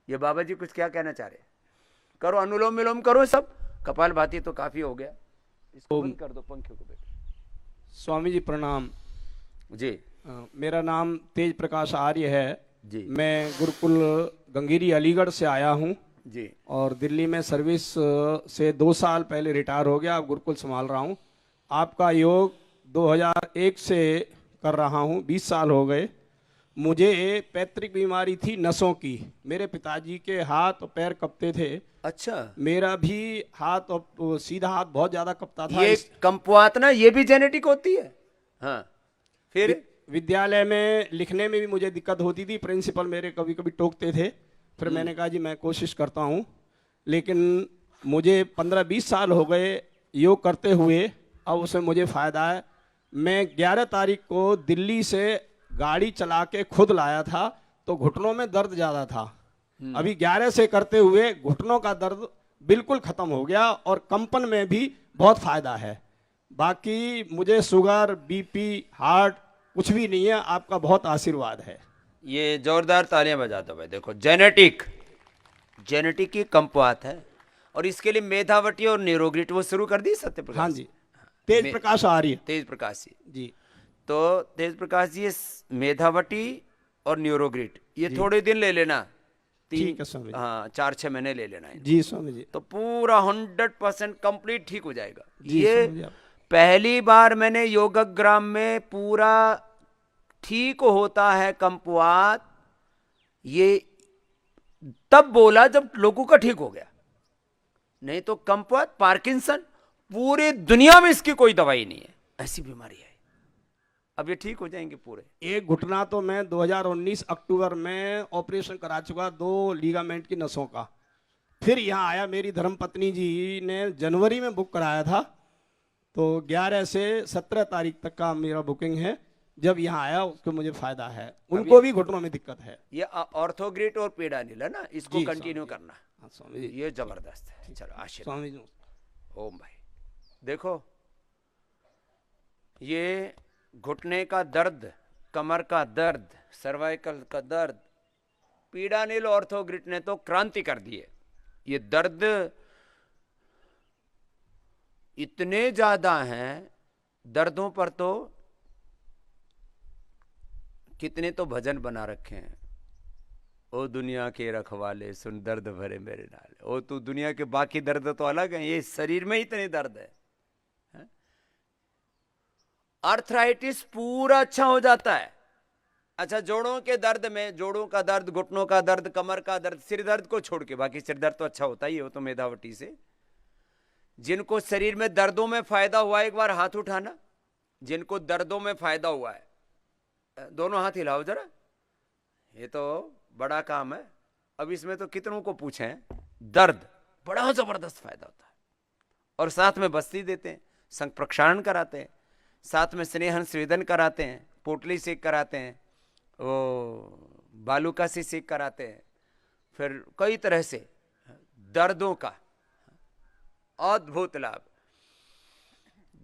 ये बाबा जी कुछ क्या कहना चाह रहे हैं? करो, अनुलोम विलोम करो सब, कपाल भाती तो काफी हो गया। इसको बंद कर दो पंखे को बेटा। स्वामी जी प्रणाम जी। मेरा नाम तेज प्रकाश आर्य है जी। मैं गुरुकुल गंगीरी अलीगढ़ से आया हूँ जी। और दिल्ली में सर्विस से 2 साल पहले रिटायर हो गया। अब गुरुकुल संभाल रहा हूँ। आपका योग 2001 से कर रहा हूँ, 20 साल हो गए। मुझे पैतृक बीमारी थी नसों की। मेरे पिताजी के हाथ और पैर कपते थे। अच्छा, मेरा भी हाथ और सीधा हाथ बहुत ज्यादा कपता था। ये कंपवात ना, ये भी जेनेटिक होती है? हाँ। फिर विद्यालय में लिखने में भी मुझे दिक्कत होती थी। प्रिंसिपल मेरे कभी कभी टोकते थे। फिर मैंने कहा जी मैं कोशिश करता हूँ, लेकिन मुझे 15-20 साल हो गए योग करते हुए। अब उसमें मुझे फायदा है। मैं 11 तारीख को दिल्ली से गाड़ी चला के खुद लाया था, तो घुटनों में दर्द ज्यादा था। अभी 11 से करते हुए घुटनों का दर्द बिल्कुल खत्म हो गया और कंपन में भी बहुत फायदा है। बाकी मुझे शुगर, बीपी, हार्ट कुछ भी नहीं है। आपका बहुत आशीर्वाद है। ये जोरदार तालियां बजा दो भाई। देखो, जेनेटिक, जेनेटिक की कंपवात है, और इसके लिए मेधावटी और न्यूरोग्रिट वो शुरू कर दी सत्य प्रकाश। हाँ जी, तेज प्रकाश आर्य। तेज प्रकाश जी। तो तेज प्रकाश जी, मेधावटी और न्यूरोग्रिट ये थोड़े दिन ले लेना, ठीक है स्वामी जी। हाँ 4-6 महीने ले लेना है, जी स्वामी जी। तो पूरा 100% कंप्लीट ठीक हो जाएगा। जी ये स्वामी जी। पहली बार मैंने योगग्राम में पूरा ठीक होता है कंपवात, ये तब बोला जब लोगों का ठीक हो गया। नहीं तो कंपवात, पार्किंसन, पूरी दुनिया में इसकी कोई दवाई नहीं है, ऐसी बीमारी है। अब ये ठीक हो जाएंगे पूरे। एक घुटना तो मैं 2019 अक्टूबर में ऑपरेशन करा चुका, 2 लीगामेंट की नसों का। फिर यहाँ आया, मेरी धर्मपत्नी जी ने जनवरी में बुक कराया था, तो 11 से 17 तारीख तक का मेरा बुकिंग है। जब यहाँ आया उसको मुझे फायदा है। उनको भी घुटनों में दिक्कत है। ये ऑर्थोग्रिट और पीडानिल है ना, इसको जी, कंटिन्यू करना। हाँ स्वामी जी। ये जबरदस्त है। चलो आशीर्वाद स्वामी जी। ओम भाई। देखो, ये घुटने का दर्द, कमर का दर्द, सर्वाइकल का दर्द, पीडानिल ऑर्थोग्रिट ने तो क्रांति कर दी है। ये दर्द इतने ज्यादा हैं, दर्दों पर तो कितने तो भजन बना रखे हैं। ओ दुनिया के रखवाले सुन दर्द भरे मेरे नाल। ओ तू दुनिया के बाकी दर्द तो अलग हैं, ये शरीर में इतने दर्द है। आर्थराइटिस पूरा अच्छा हो जाता है। अच्छा, जोड़ों के दर्द में, जोड़ों का दर्द, घुटनों का दर्द, कमर का दर्द, सिर दर्द को छोड़ के बाकी सिर दर्द तो अच्छा होता ही है, वो तो मेधावटी से। जिनको शरीर में दर्दों में फायदा हुआ है, एक बार हाथ उठाना। जिनको दर्दों में फायदा हुआ है, दोनों हाथ हिलाओ जरा। ये तो बड़ा काम है। अब इसमें तो कितनों को पूछें, दर्द बड़ा जबरदस्त फायदा होता है। और साथ में बस्ती देते हैं, संग प्रक्षालन कराते हैं, साथ में स्नेहन स्वेदन कराते हैं, पोटली सेक कराते हैं, वो बालूका से सेक कराते हैं। फिर कई तरह से दर्दों का अद्भुत लाभ।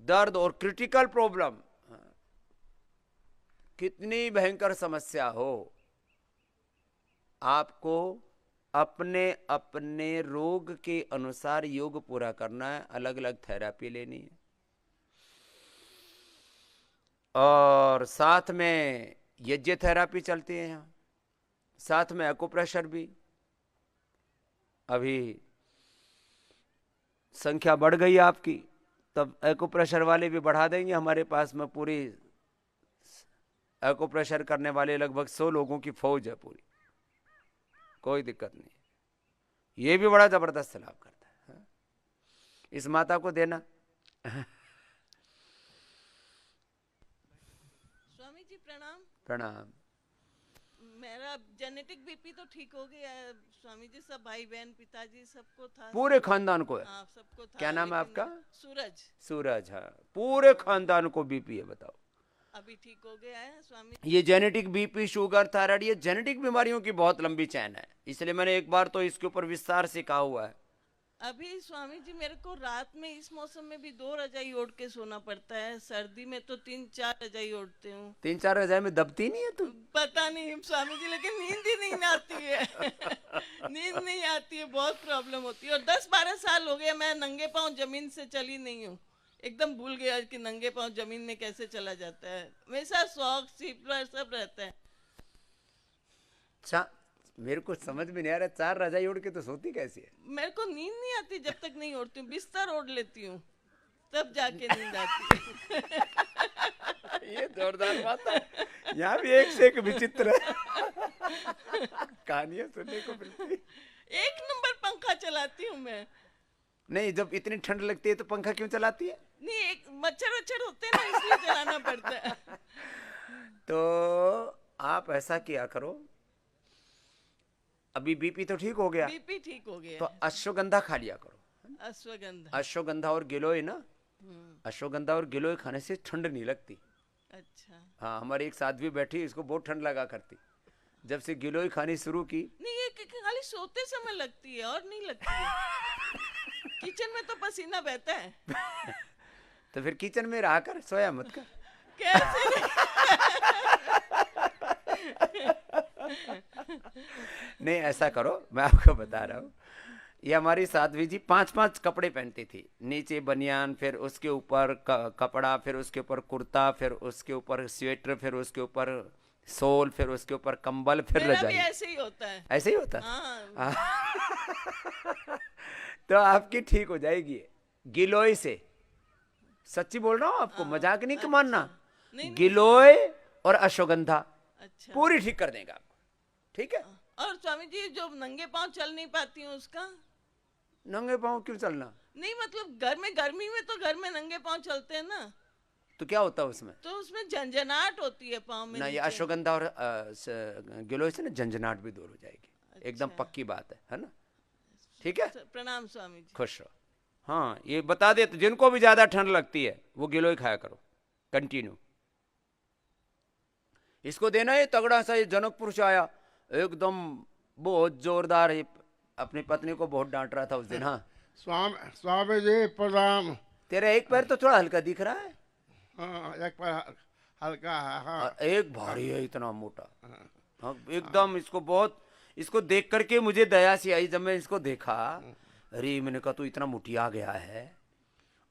दर्द और क्रिटिकल प्रॉब्लम, कितनी भयंकर समस्या हो, आपको अपने अपने रोग के अनुसार योग पूरा करना है, अलग अलग थेरेपी लेनी है, और साथ में यज्ञ थेरेपी चलती है यहाँ, साथ में एक्यूप्रेशर भी। अभी संख्या बढ़ गई आपकी, तब एक्यूप्रेशर वाले भी बढ़ा देंगे। हमारे पास में पूरी एक्यूप्रेशर करने वाले लगभग 100 लोगों की फौज है पूरी, कोई दिक्कत नहीं। ये भी बड़ा जबरदस्त लाभ करता है। इस माता को देना। स्वामी जी प्रणाम। प्रणाम। मेरा जेनेटिक बीपी तो ठीक हो गया है स्वामी जी। सब भाई बहन, पिताजी, सबको था, पूरे खानदान को है? हाँ सबको था। क्या नाम है आपका? सूरज। सूरज, हाँ। पूरे खानदान को बीपी है, बताओ। अभी ठीक हो गया है स्वामी। ये जेनेटिक बीपी, शुगर, थायराइड, ये जेनेटिक बीमारियों की बहुत लंबी चैन है, इसलिए मैंने एक बार तो इसके ऊपर विस्तार से कहा हुआ है। अभी स्वामी जी मेरे को रात में इस मौसम में भी 2 रजाई ओढ़ के सोना पड़ता है, सर्दी में तो 3-4 रजाई ओढ़ते हूँ। 3-4 रजाई में दबती नहीं है तू? पता नहीं स्वामी जी, लेकिन नींद ही नहीं आती है। नींद नहीं आती है, बहुत प्रॉब्लम होती है। और 10-12 साल हो गए मैं नंगे पाँव जमीन से चली नहीं हूँ, एकदम भूल गया कि नंगे पाँव जमीन में कैसे चला जाता है। हमेशा शौक सीपरा सब रहता है। मेरे को समझ में नहीं आ रहा, 4 रजाई ओढ़ के तो सोती कैसी है? मेरे को नींद नहीं आती जब तक नहीं ओढ़ती हूँ, बिस्तर ओढ़ लेती हूँ तब जाके नींद आती है। ये जोरदार बात है। यहाँ भी एक से एक विचित्र कहानियां सुनने को मिलती। 1 नंबर पंखा चलाती हूँ मैं। नहीं, जब इतनी ठंड लगती है तो पंखा क्यों चलाती है? नहीं, एक मच्छर होते हैं ना, इसलिए चलाना पड़ता है। तो आप ऐसा किया करो, अभी बीपी तो ठीक हो गया, बीपी ठीक हो गया तो अश्वगंधा खा लिया करो। अश्वगंधा। अश्वगंधा और गिलोय ना, अश्वगंधा और गिलोय खाने से ठंड नहीं लगती। अच्छा। हाँ, हमारी एक साध्वी बैठी, इसको बहुत ठंड लगा करती, जब से गिलोय खानी शुरू की। नहीं, ये खाली सोते समय लगती है और नहीं लगती है। किचन में तो पसीना बहता है। तो फिर किचन में रहा कर, सोया मत कर। कैसे? नहीं, ऐसा करो, मैं आपको बता रहा हूँ। ये हमारी साध्वी जी 5-5 कपड़े पहनती थी, नीचे बनियान, फिर उसके ऊपर कपड़ा, फिर उसके ऊपर कुर्ता, फिर उसके ऊपर स्वेटर, फिर उसके ऊपर सोल, फिर उसके ऊपर कंबल, फिर मेरा भी रजाई। ऐसे ही होता है। ऐसे ही होता है? हाँ। तो आपकी ठीक हो जाएगी ये गिलोय से। सच्ची बोल रहा हूँ आपको, मजाक नहीं मानना। नहीं, गिलोय और अश्वगंधा अच्छा। पूरी ठीक कर देगा आपको, ठीक है? और स्वामी जी जो नंगे पाँव चल नहीं पाती हूँ उसका? नंगे पाँव क्यों चलना? नहीं, मतलब घर में, गर्मी में तो घर में नंगे पाँव चलते हैं ना, तो क्या होता है उसमें? तो उसमें झंझनाहट होती है पाँव में ना, ये नीचे। अश्वगंधा और गिलोय से ना झंझनाहट भी दूर हो जाएगी। एकदम पक्की बात है ना? ठीक है, प्रणाम स्वामी जी। खुश रहो। हाँ, ये बता दे, तो जिनको भी ज्यादा ठंड लगती है वो गिलोय खाया करो कंटिन्यू। इसको देना, ये तगड़ा सा, ये जनकपुर से आया एकदम बहुत जोरदार। ये अपनी पत्नी को बहुत डांट रहा था उस दिन। हाँ स्वामी जी प्रणाम। तेरा एक पैर तो थोड़ा हल्का दिख रहा है। हाँ, एक पैर हल्का है। हाँ। और एक भारी है, इतना मोटा। हाँ, एकदम इसको देख करके मुझे दया सी आई। जब मैं इसको देखा, अरे मैंने कहा, तू इतना मुटिया गया है।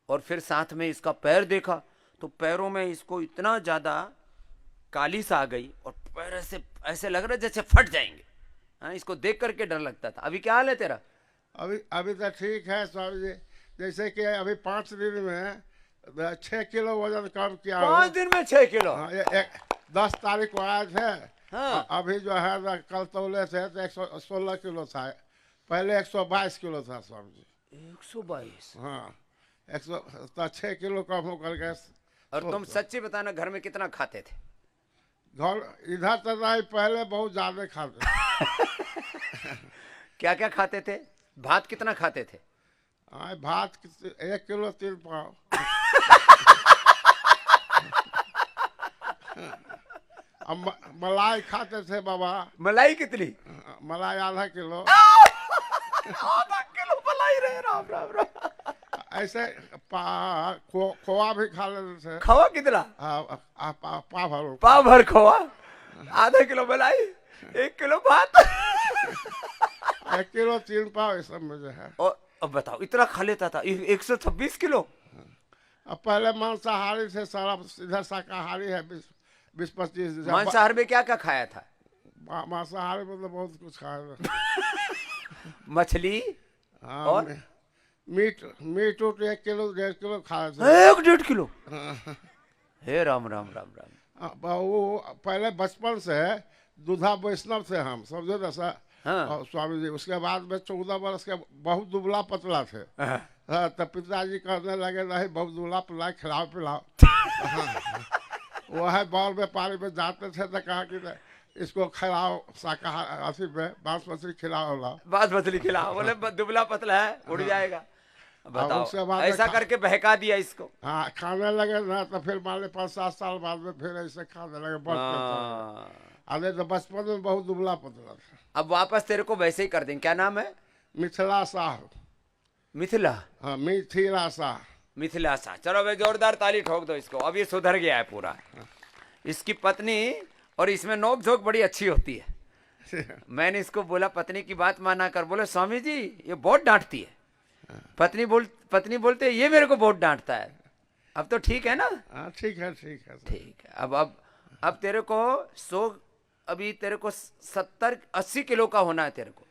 और फिर साथ में इसका पैर देखा, तो पैरों में इसको इतना ज्यादा काली सा आ गई, और पैर ऐसे लग रहा है जैसे फट जाएंगे। हाँ, इसको देख करके डर लगता था। अभी क्या हाल है तेरा? अभी तो ठीक है स्वामी जी। जैसे कि अभी 5 दिन में 6 किलो वजन कम किया। 5 दिन में 6 किलो? हाँ, 10 तारीख को आए थे। हाँ। अभी जो है ना, कल तौले थे तो 116 किलो था। पहले 122 किलो था स्वामी जी। 122? हाँ, 6 किलो कम हो करके। और तुम सच्ची बताना, घर में कितना खाते थे? घर इधर तो नहीं, पहले बहुत ज्यादा खाते। क्या क्या खाते थे? भात कितना खाते थे? भात 1 किलो 3 पाव। अब मलाई खाते थे बाबा। मलाई कितनी? मलाई आधा किलो। आधा किलो मलाई रहे। राम राम राम। ऐसे खोआ भी खा लेते थे। खोआ कितना? पाव भर खोआ, आधा किलो मलाई, 1 किलो भात। 1 किलो 3 पाव, इस सब में जो है। और अब बताओ, इतना खा लेता था? 126 किलो। अब पहले मांसाहारी थे, सारा इधर शाकाहारी है। 20-25। मांसाहार में क्या क्या खाया था? मांसाहारी में तो बहुत कुछ खाया। मछली? हाँ, और मीट 1 किलो 1.5 किलो खाए थे। 1-1.5 किलो? हे राम राम राम राम। वो पहले बचपन से दूधा वैष्णव थे हम, समझे ना सर? हाँ। स्वामी जी उसके बाद में 14 वर्ष के बहुत दुबला पतला थे। हाँ, तब पिताजी कहने लगे, नहीं बहुत दुबला पतला, खिलाओ पिलाओ। वो है बाल व्यापारी में जाते थे तो कहा कि इसको खिलाओ, शाकाहारी में बांस मछली खिलाओ। बांस मछली खिलाओ, बोले दुबला पतला है, उड़ जाएगा। उसके बताओ, बाद ऐसा करके बहका दिया इसको। हाँ, खाने लगे ना, तो फिर मान ली 5-7 साल बाद में फिर ऐसे खाने लगे। अरे तो बचपन में बहुत दुबला पतला था। अब वापस तेरे को वैसे ही कर देंगे। क्या नाम है? मिथिला साह। मिथिला, हाँ मिथिलासा। मिथिलासा। चलो भाई जोरदार ताली ठोक दो इसको, अब ये सुधर गया है पूरा। इसकी पत्नी और इसमें नोक झोंक बड़ी अच्छी होती है। मैंने इसको बोला पत्नी की बात माना कर, बोले स्वामी जी ये बहुत डांटती है। पत्नी बोलते ये मेरे को बहुत डांटता है। अब तो ठीक है ना? हाँ ठीक है ठीक है। ठीक है। अब तेरे को 100, अभी तेरे को 70-80 किलो का होना है तेरे को।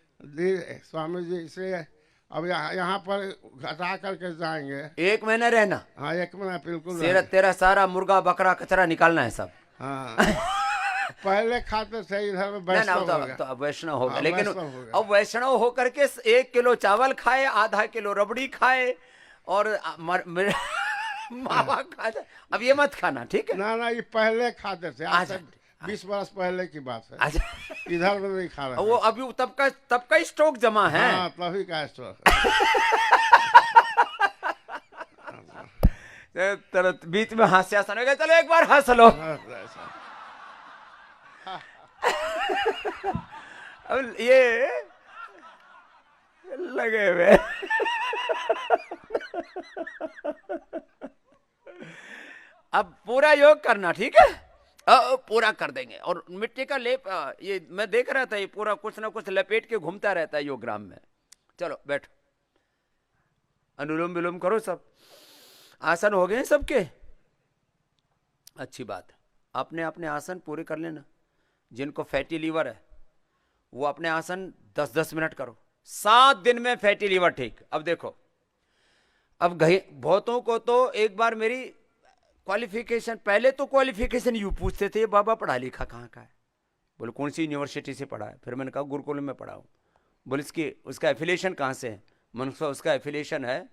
स्वामी जी इसे अब यहाँ पर घटा करके जाएंगे। 1 महीना रहना। हाँ 1 महीना बिल्कुल तेरा सारा मुर्गा बकरा कचरा निकालना है सब। हाँ पहले खाते थे इधर में ना वैष्णव हो गया। तो अब वैष्णव हो गया। हाँ, लेकिन वैष्णव हो गया। अब वैष्णव होकर के 1 किलो चावल खाए, आधा किलो रबड़ी खाए और मावा खाए। अब ये मत खाना, ठीक है? ना ये पहले खाते थे, आज अच्छा, से 20 वर्ष पहले की बात है। अच्छा। इधर में नहीं खा रहे वो अभी तब का स्टॉक जमा है। हाँ तभी का स्टॉक। बीच में हास्यासन हो गया। चलो एक बार हंस लो। अब ये लगे हुए अब पूरा योग करना, ठीक है? पूरा कर देंगे। और मिट्टी का लेप, ये मैं देख रहा था, ये पूरा कुछ ना कुछ लपेट के घूमता रहता है योगग्राम में। चलो बैठो, अनुलोम विलोम करो। सब आसन हो गए सबके? अच्छी बात है। अपने अपने आसन पूरे कर लेना। जिनको फैटी लीवर है वो अपने आसन 10-10 मिनट करो। 7 दिन में फैटी लीवर ठीक। अब देखो, अब बहुतों को तो एक बार मेरी क्वालिफिकेशन, पहले तो क्वालिफिकेशन यूँ पूछते थे, बाबा पढ़ा लिखा कहाँ का है? बोले कौन सी यूनिवर्सिटी से पढ़ा है? फिर मैंने कहा गुरुकुल में पढ़ा हूँ। बोले उसका एफिलिएशन कहाँ से है? मैंने कहा उसका एफिलिएशन है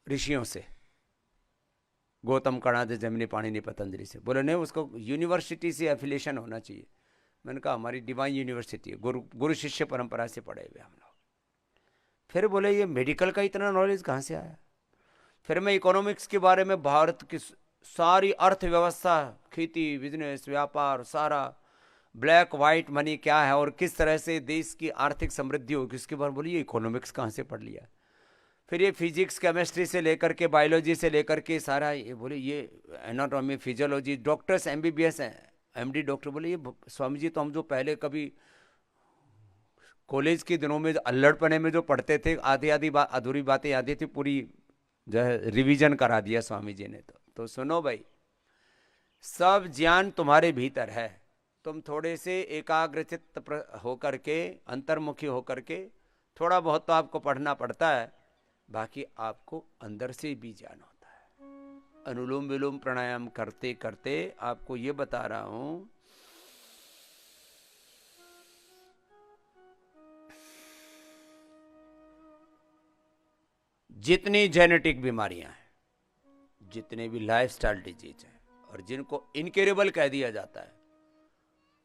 ऋषियों से, गौतम कणाद जमिनी पाणिनि पतंजलि से। बोले नहीं, उसको यूनिवर्सिटी से एफिलिएशन होना चाहिए। मैंने कहा हमारी डिवाइन यूनिवर्सिटी है, गुरु शिष्य परंपरा से पढ़े हुए हम लोग। फिर बोले ये मेडिकल का इतना नॉलेज कहाँ से आया? फिर मैं इकोनॉमिक्स के बारे में, भारत की सारी अर्थव्यवस्था, खेती, बिजनेस, व्यापार, सारा ब्लैक वाइट मनी क्या है और किस तरह से देश की आर्थिक समृद्धि होगी, उसके बारे में बोली ये इकोनॉमिक्स कहाँ से पढ़ लिया? फिर ये फिजिक्स केमिस्ट्री से लेकर के बायोलॉजी से लेकर के सारा ये बोले ये एनाटॉमी फिजियोलॉजी, डॉक्टर्स MBBS हैं, MD डॉक्टर। बोले ये स्वामी जी तो हम जो पहले कभी कॉलेज के दिनों में अल्लड़पने में जो पढ़ते थे, आधी अधूरी बातें याद थी, पूरी जो है रिवीजन करा दिया स्वामी जी ने। तो सुनो भाई, सब ज्ञान तुम्हारे भीतर है। तुम थोड़े से एकाग्रचित्त होकर के, अंतर्मुखी होकर के, थोड़ा बहुत तो आपको पढ़ना पड़ता है, बाकी आपको अंदर से भी ज्ञान होता है। अनुलोम विलोम प्राणायाम करते करते आपको ये बता रहा हूं, जितनी जेनेटिक बीमारियां हैं, जितने भी लाइफस्टाइल डिजीज हैं, और जिनको इनक्योरेबल कह दिया जाता है,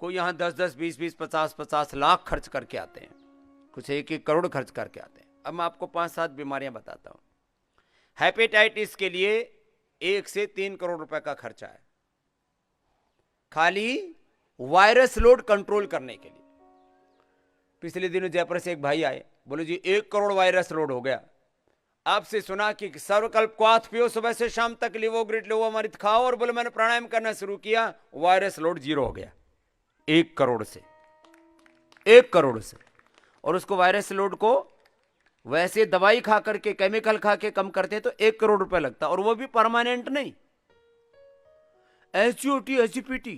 कोई यहां 10-10, 20-20, 50-50 लाख खर्च करके आते हैं, कुछ 1-1 करोड़ खर्च करके आते हैं। अब मैं आपको 5-7 बीमारियां बताता हूं। हेपेटाइटिस के लिए 1 से 3 करोड़ रुपए का खर्चा है, खाली वायरस लोड कंट्रोल करने के लिए। पिछले दिनों जयपुर से एक भाई आए, बोले जी 1 करोड़ वायरस लोड हो गया। आपसे सुना कि सर्वकल्प क्वाथ पियो सुबह से शाम तक, लिवोग्रिड लिवोअमृत खाओ, और बोले मैंने प्राणायाम करना शुरू किया, वायरस लोड 0 हो गया। 1 करोड़ से, 1 करोड़ से। और उसको वायरस लोड को वैसे दवाई खा करके, केमिकल खा के कम करते तो 1 करोड़ रुपए लगता, और वो भी परमानेंट नहीं। SGOT SGPT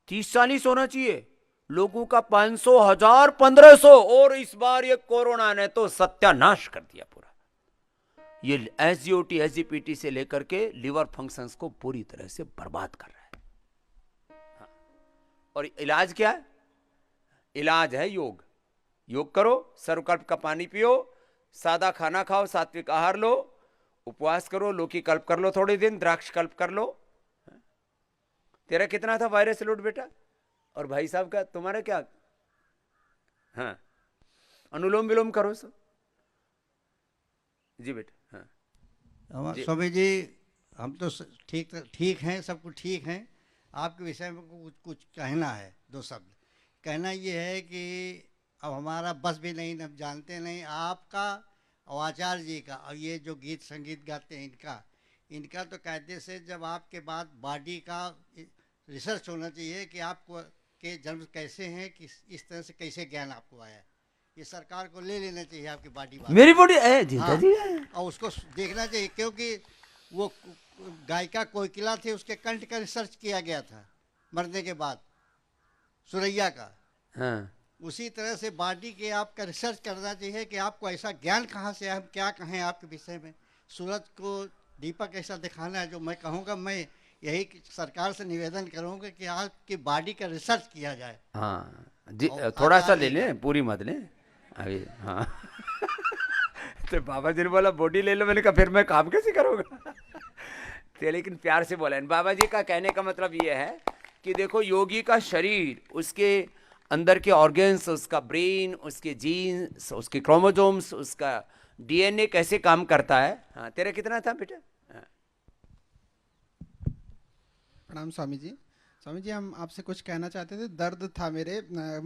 30-40 होना चाहिए, लोगों का 500, 1000, 1500। और इस बार ये कोरोना ने तो सत्यानाश कर दिया पूरा। ये SGOT SGPT से लेकर के लिवर फंक्शंस को पूरी तरह से बर्बाद कर रहा है। हाँ। और इलाज क्या है? इलाज है योग। योग करो, सर्वकल्प का पानी पियो, सादा खाना खाओ, सात्विक आहार लो, उपवास करो, लौकी कल्प कर लो थोड़े दिन, द्राक्ष कल्प कर लो। तेरा कितना था वायरस लोड बेटा? और भाई साहब का, तुम्हारा क्या? हाँ, अनुलोम विलोम करो सब। जी बेटा। हाँ जी। स्वामी जी हम तो ठीक हैं, सब कुछ ठीक हैं। आपके विषय में कुछ कहना है, 2 शब्द कहना। ये है कि अब हमारा बस भी नहीं, हम जानते नहीं आपका और आचार्य जी का, और ये जो गीत संगीत गाते हैं इनका तो कायदे से जब आपके बाद बॉडी का रिसर्च होना चाहिए कि आपको के जन्म कैसे हैं, किस इस तरह से कैसे ज्ञान आपको आया, ये सरकार को ले लेना चाहिए आपकी बॉडी मेरी बॉडी है जी हाँ, जी। और उसको देखना चाहिए, क्योंकि वो गायिका कोकिला थी, उसके कंठ का रिसर्च किया गया था मरने के बाद, सुरैया का। हाँ उसी तरह से बॉडी के आपका रिसर्च करना चाहिए कि आपको ऐसा ज्ञान कहाँ से, हम क्या कहें आपके विषय में, सूरज को दीपक ऐसा दिखाना है। जो मैं कहूँगा, मैं यही सरकार से निवेदन करूँगा कि आपकी बॉडी का रिसर्च किया जाए। हाँ जी, और थोड़ा सा आचार्य ले जी लें, पूरी मत लें अभी। हाँ तो बाबा जी ने बोला बॉडी ले लो, मैंने कहा फिर मैं काम कैसे करूँगा तो लेकिन प्यार से बोला। बाबा जी का कहने का मतलब ये है कि देखो, योगी का शरीर, उसके अंदर के ऑर्गन्स, उसका ब्रेन, उसके जीन्स, उसके क्रोमोसोम्स, उसका डीएनए कैसे काम करता है। हाँ, तेरा कितना था बेटा? हाँ। प्रणाम स्वामी जी। स्वामी जी, हम आपसे कुछ कहना चाहते थे। दर्द था मेरे,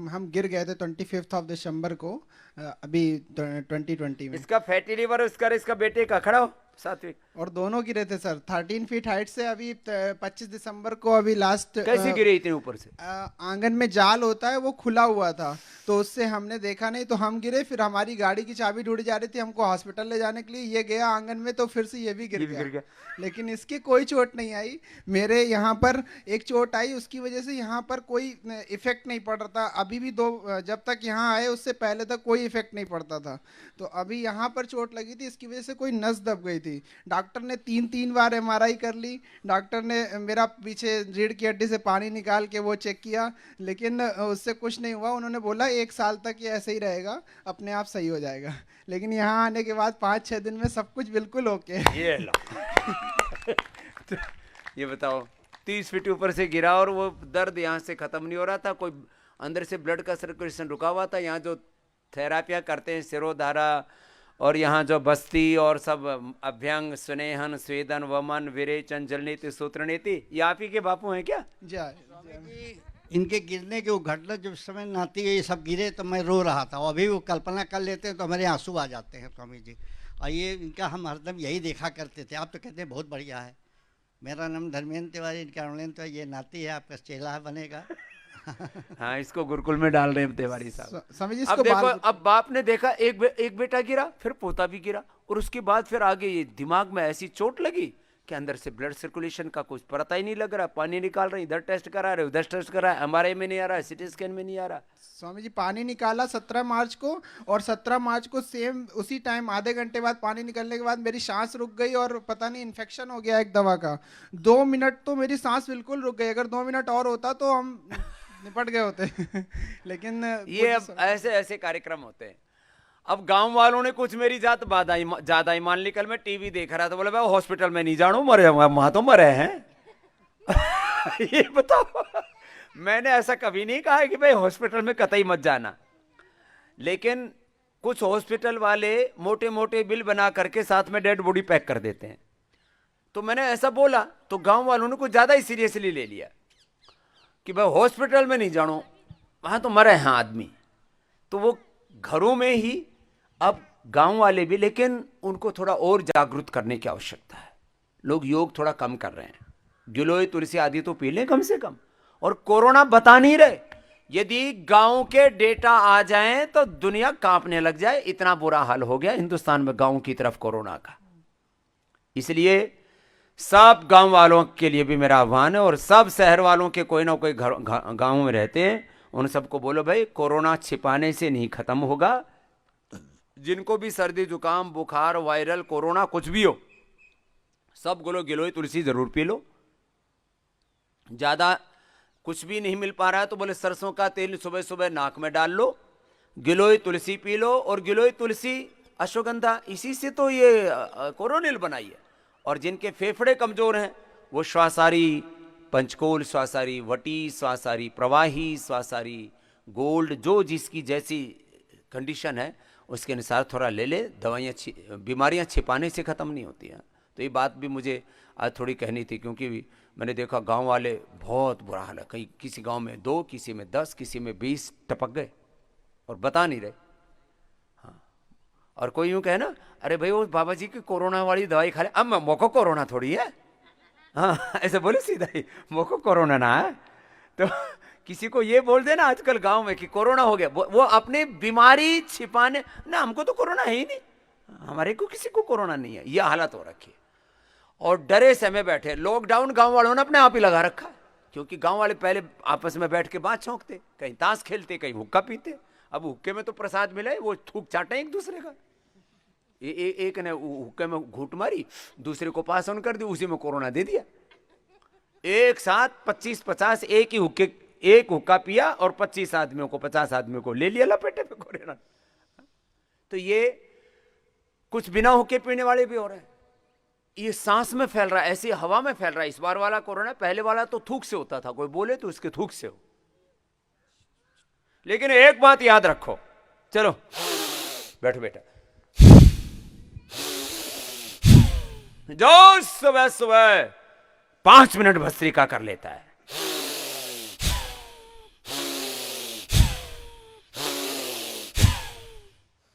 हम गिर गए थे 25 दिसंबर को, अभी 2020 में। इसका फैटी लिवर, इसका बेटे का, खड़ा हो सात्विक। और दोनों गिरे थे सर, 13 फीट हाइट से। अभी 25 दिसंबर को, अभी लास्ट कैसे गिरे इतने ऊपर से? आंगन में जाल होता है, वो खुला हुआ था, तो उससे हमने देखा नहीं, तो हम गिरे। फिर हमारी गाड़ी की चाबी ढूंढी जा रही थी हमको हॉस्पिटल ले जाने के लिए, ये गया आंगन में, तो फिर से ये भी गिर गया। लेकिन इसकी कोई चोट नहीं आई। मेरे यहाँ पर एक चोट आई, उसकी वजह से यहाँ पर कोई इफेक्ट नहीं पड़ रहा था। अभी भी जब तक यहाँ आए उससे पहले तक कोई इफेक्ट नहीं पड़ता था। तो अभी यहाँ पर चोट लगी थी, इसकी वजह से कोई नस दब गई थी। डॉक्टर ने तीन बार एमआरआई कर ली। डॉक्टर ने मेरा पीछे रीढ़ की हड्डी से पानी निकाल के वो चेक किया, लेकिन उससे कुछ नहीं हुआ। उन्होंने बोला 1 साल तक ये ऐसे ही रहेगा, अपने आप सही हो जाएगा। लेकिन यहाँ आने के बाद 5-6 दिन में सब कुछ बिल्कुल ओके। ये लो तो ये बताओ, 30 फीट ऊपर से गिरा और वो दर्द यहाँ से खत्म नहीं हो रहा था, कोई अंदर से ब्लड का सर्कुलेशन रुका हुआ था। यहाँ जो थेरापियाँ करते हैं, सिरोधारा, और यहाँ जो बस्ती और सब अभ्यंग, स्नेहन, स्वेदन, वमन, विरेचन, जलनीति, सूत्रनीति, ये आप ही के बापू हैं क्या? इनके गिरने की वो घटना जब समय नाती है, ये सब गिरे तो मैं रो रहा था। अभी वो कल्पना कर लेते हैं तो हमारे आंसू आ जाते हैं स्वामी जी। और ये इनका हम हरदम यही देखा करते थे। आप तो कहते हैं बहुत बढ़िया है। मेरा नाम धर्मेंद्र तिवारी, इनका ऑनलाइन तो ये नाती है, आपका चेला बनेगा। हाँ, इसको गुरुकुल में डाल रहे हैं तिवारी साहब। समझ अब देखो, अब बाप ने देखा एक बेटा गिरा, फिर पोता भी गिरा, और उसके बाद फिर आगे ये दिमाग में ऐसी चोट लगी कि अंदर से ब्लड सर्कुलेशन का कुछ पता ही नहीं लग रहा। पानी निकाल रहे, इधर टेस्ट करा रहे, उधर टेस्ट करा रहे, एमआरआई में नहीं आ रहा, सिटी स्कैन में नहीं आ रहा। स्वामी जी, पानी निकाला 17 मार्च को, और 17 मार्च को सेम उसी टाइम आधे घंटे बाद पानी निकलने के बाद मेरी सांस रुक गई, और पता नहीं इन्फेक्शन हो गया एक दवा का। 2 मिनट तो मेरी सांस बिल्कुल रुक गई। अगर 2 मिनट और होता तो हम निपट गए होते लेकिन ये अब ऐसे ऐसे कार्यक्रम होते हैं। अब गांव वालों ने कुछ मेरी जात ज्यादा ही मान ली। कल मैं टीवी देख रहा था, बोले भाई हॉस्पिटल में नहीं जानो, मरे वहां तो मरे हैं ये बताओ, मैंने ऐसा कभी नहीं कहा है कि भाई हॉस्पिटल में कतई मत जाना। लेकिन कुछ हॉस्पिटल वाले मोटे मोटे बिल बना करके साथ में डेड बॉडी पैक कर देते हैं। तो मैंने ऐसा बोला तो गांव वालों ने कुछ ज्यादा ही सीरियसली ले लिया कि भाई हॉस्पिटल में नहीं जानो, वहां तो मरे हैं आदमी। तो वो घरों में ही अब गांव वाले भी, लेकिन उनको थोड़ा और जागरूक करने की आवश्यकता है। लोग योग थोड़ा कम कर रहे हैं, गिलोय तुलसी आदि तो पी लें कम से कम। और कोरोना बता नहीं रहे, यदि गांव के डेटा आ जाएं तो दुनिया कांपने लग जाए। इतना बुरा हाल हो गया हिंदुस्तान में गांव की तरफ कोरोना का। इसलिए सब गांव वालों के लिए भी मेरा आह्वान है, और सब शहर वालों के कोई ना कोई गांव में रहते हैं, उन सबको बोलो भाई कोरोना छिपाने से नहीं खत्म होगा। जिनको भी सर्दी जुकाम बुखार वायरल कोरोना कुछ भी हो, सब बोलो गिलोय तुलसी जरूर पी लो। ज्यादा कुछ भी नहीं मिल पा रहा है तो बोले सरसों का तेल सुबह सुबह नाक में डाल लो, गिलोय तुलसी पी लो। और गिलोय तुलसी अश्वगंधा, इसी से तो ये कोरोनिल बनाई है। और जिनके फेफड़े कमजोर हैं वो श्वासारी पंचकोल, श्वासारी वटी, श्वासारी प्रवाही, श्वासारी गोल्ड, जो जिसकी जैसी कंडीशन है उसके अनुसार थोड़ा ले ले। दवाइयाँ बीमारियाँ छिपाने से ख़त्म नहीं होती हैं। तो ये बात भी मुझे आज थोड़ी कहनी थी, क्योंकि मैंने देखा गांव वाले बहुत बुरा हाल है। कहीं किसी गांव में 2, किसी में 10, किसी में 20 टपक गए। और बता नहीं रहे। हाँ, और कोई यूं कहे ना, अरे भाई वो बाबा जी की कोरोना वाली दवाई खा ले, अब मोको कोरोना थोड़ी है। हाँ, ऐसे बोले सीधा ही, मोको कोरोना ना है। तो किसी को ये बोल देना आजकल गांव में कि कोरोना हो गया, वो अपनी बीमारी छिपाने ना, हमको तो कोरोना है ही नहीं, हमारे को किसी को कोरोना नहीं है, ये हालत हो रखी है। और डरे समय बैठे, लॉकडाउन गांव वालों ने अपने आप ही लगा रखा है, क्योंकि गांव वाले पहले आपस में बैठ के बात छौंकते, कहीं ताश खेलते, कहीं हुक्का पीते। अब हुक्के में तो प्रसाद मिला है, वो थूक चाटे एक दूसरे का। एक ने हुक्के में घूंट मारी, दूसरे को पास ऑन कर दी, उसी में कोरोना दे दिया। एक साथ 25-50 एक हुक्का पिया और 25 आदमियों को 50 आदमियों को ले लिया लपेटे पे कोरोना। तो ये कुछ बिना हुक्के पीने वाले भी हो रहे हैं, ये सांस में फैल रहा है, ऐसी हवा में फैल रहा है। इस बार वाला कोरोना, पहले वाला तो थूक से होता था, कोई बोले तो उसके थूक से हो। लेकिन एक बात याद रखो, चलो बैठो बेटा, जो सुबह सुबह 5 मिनट भस्त्रिका कर लेता है,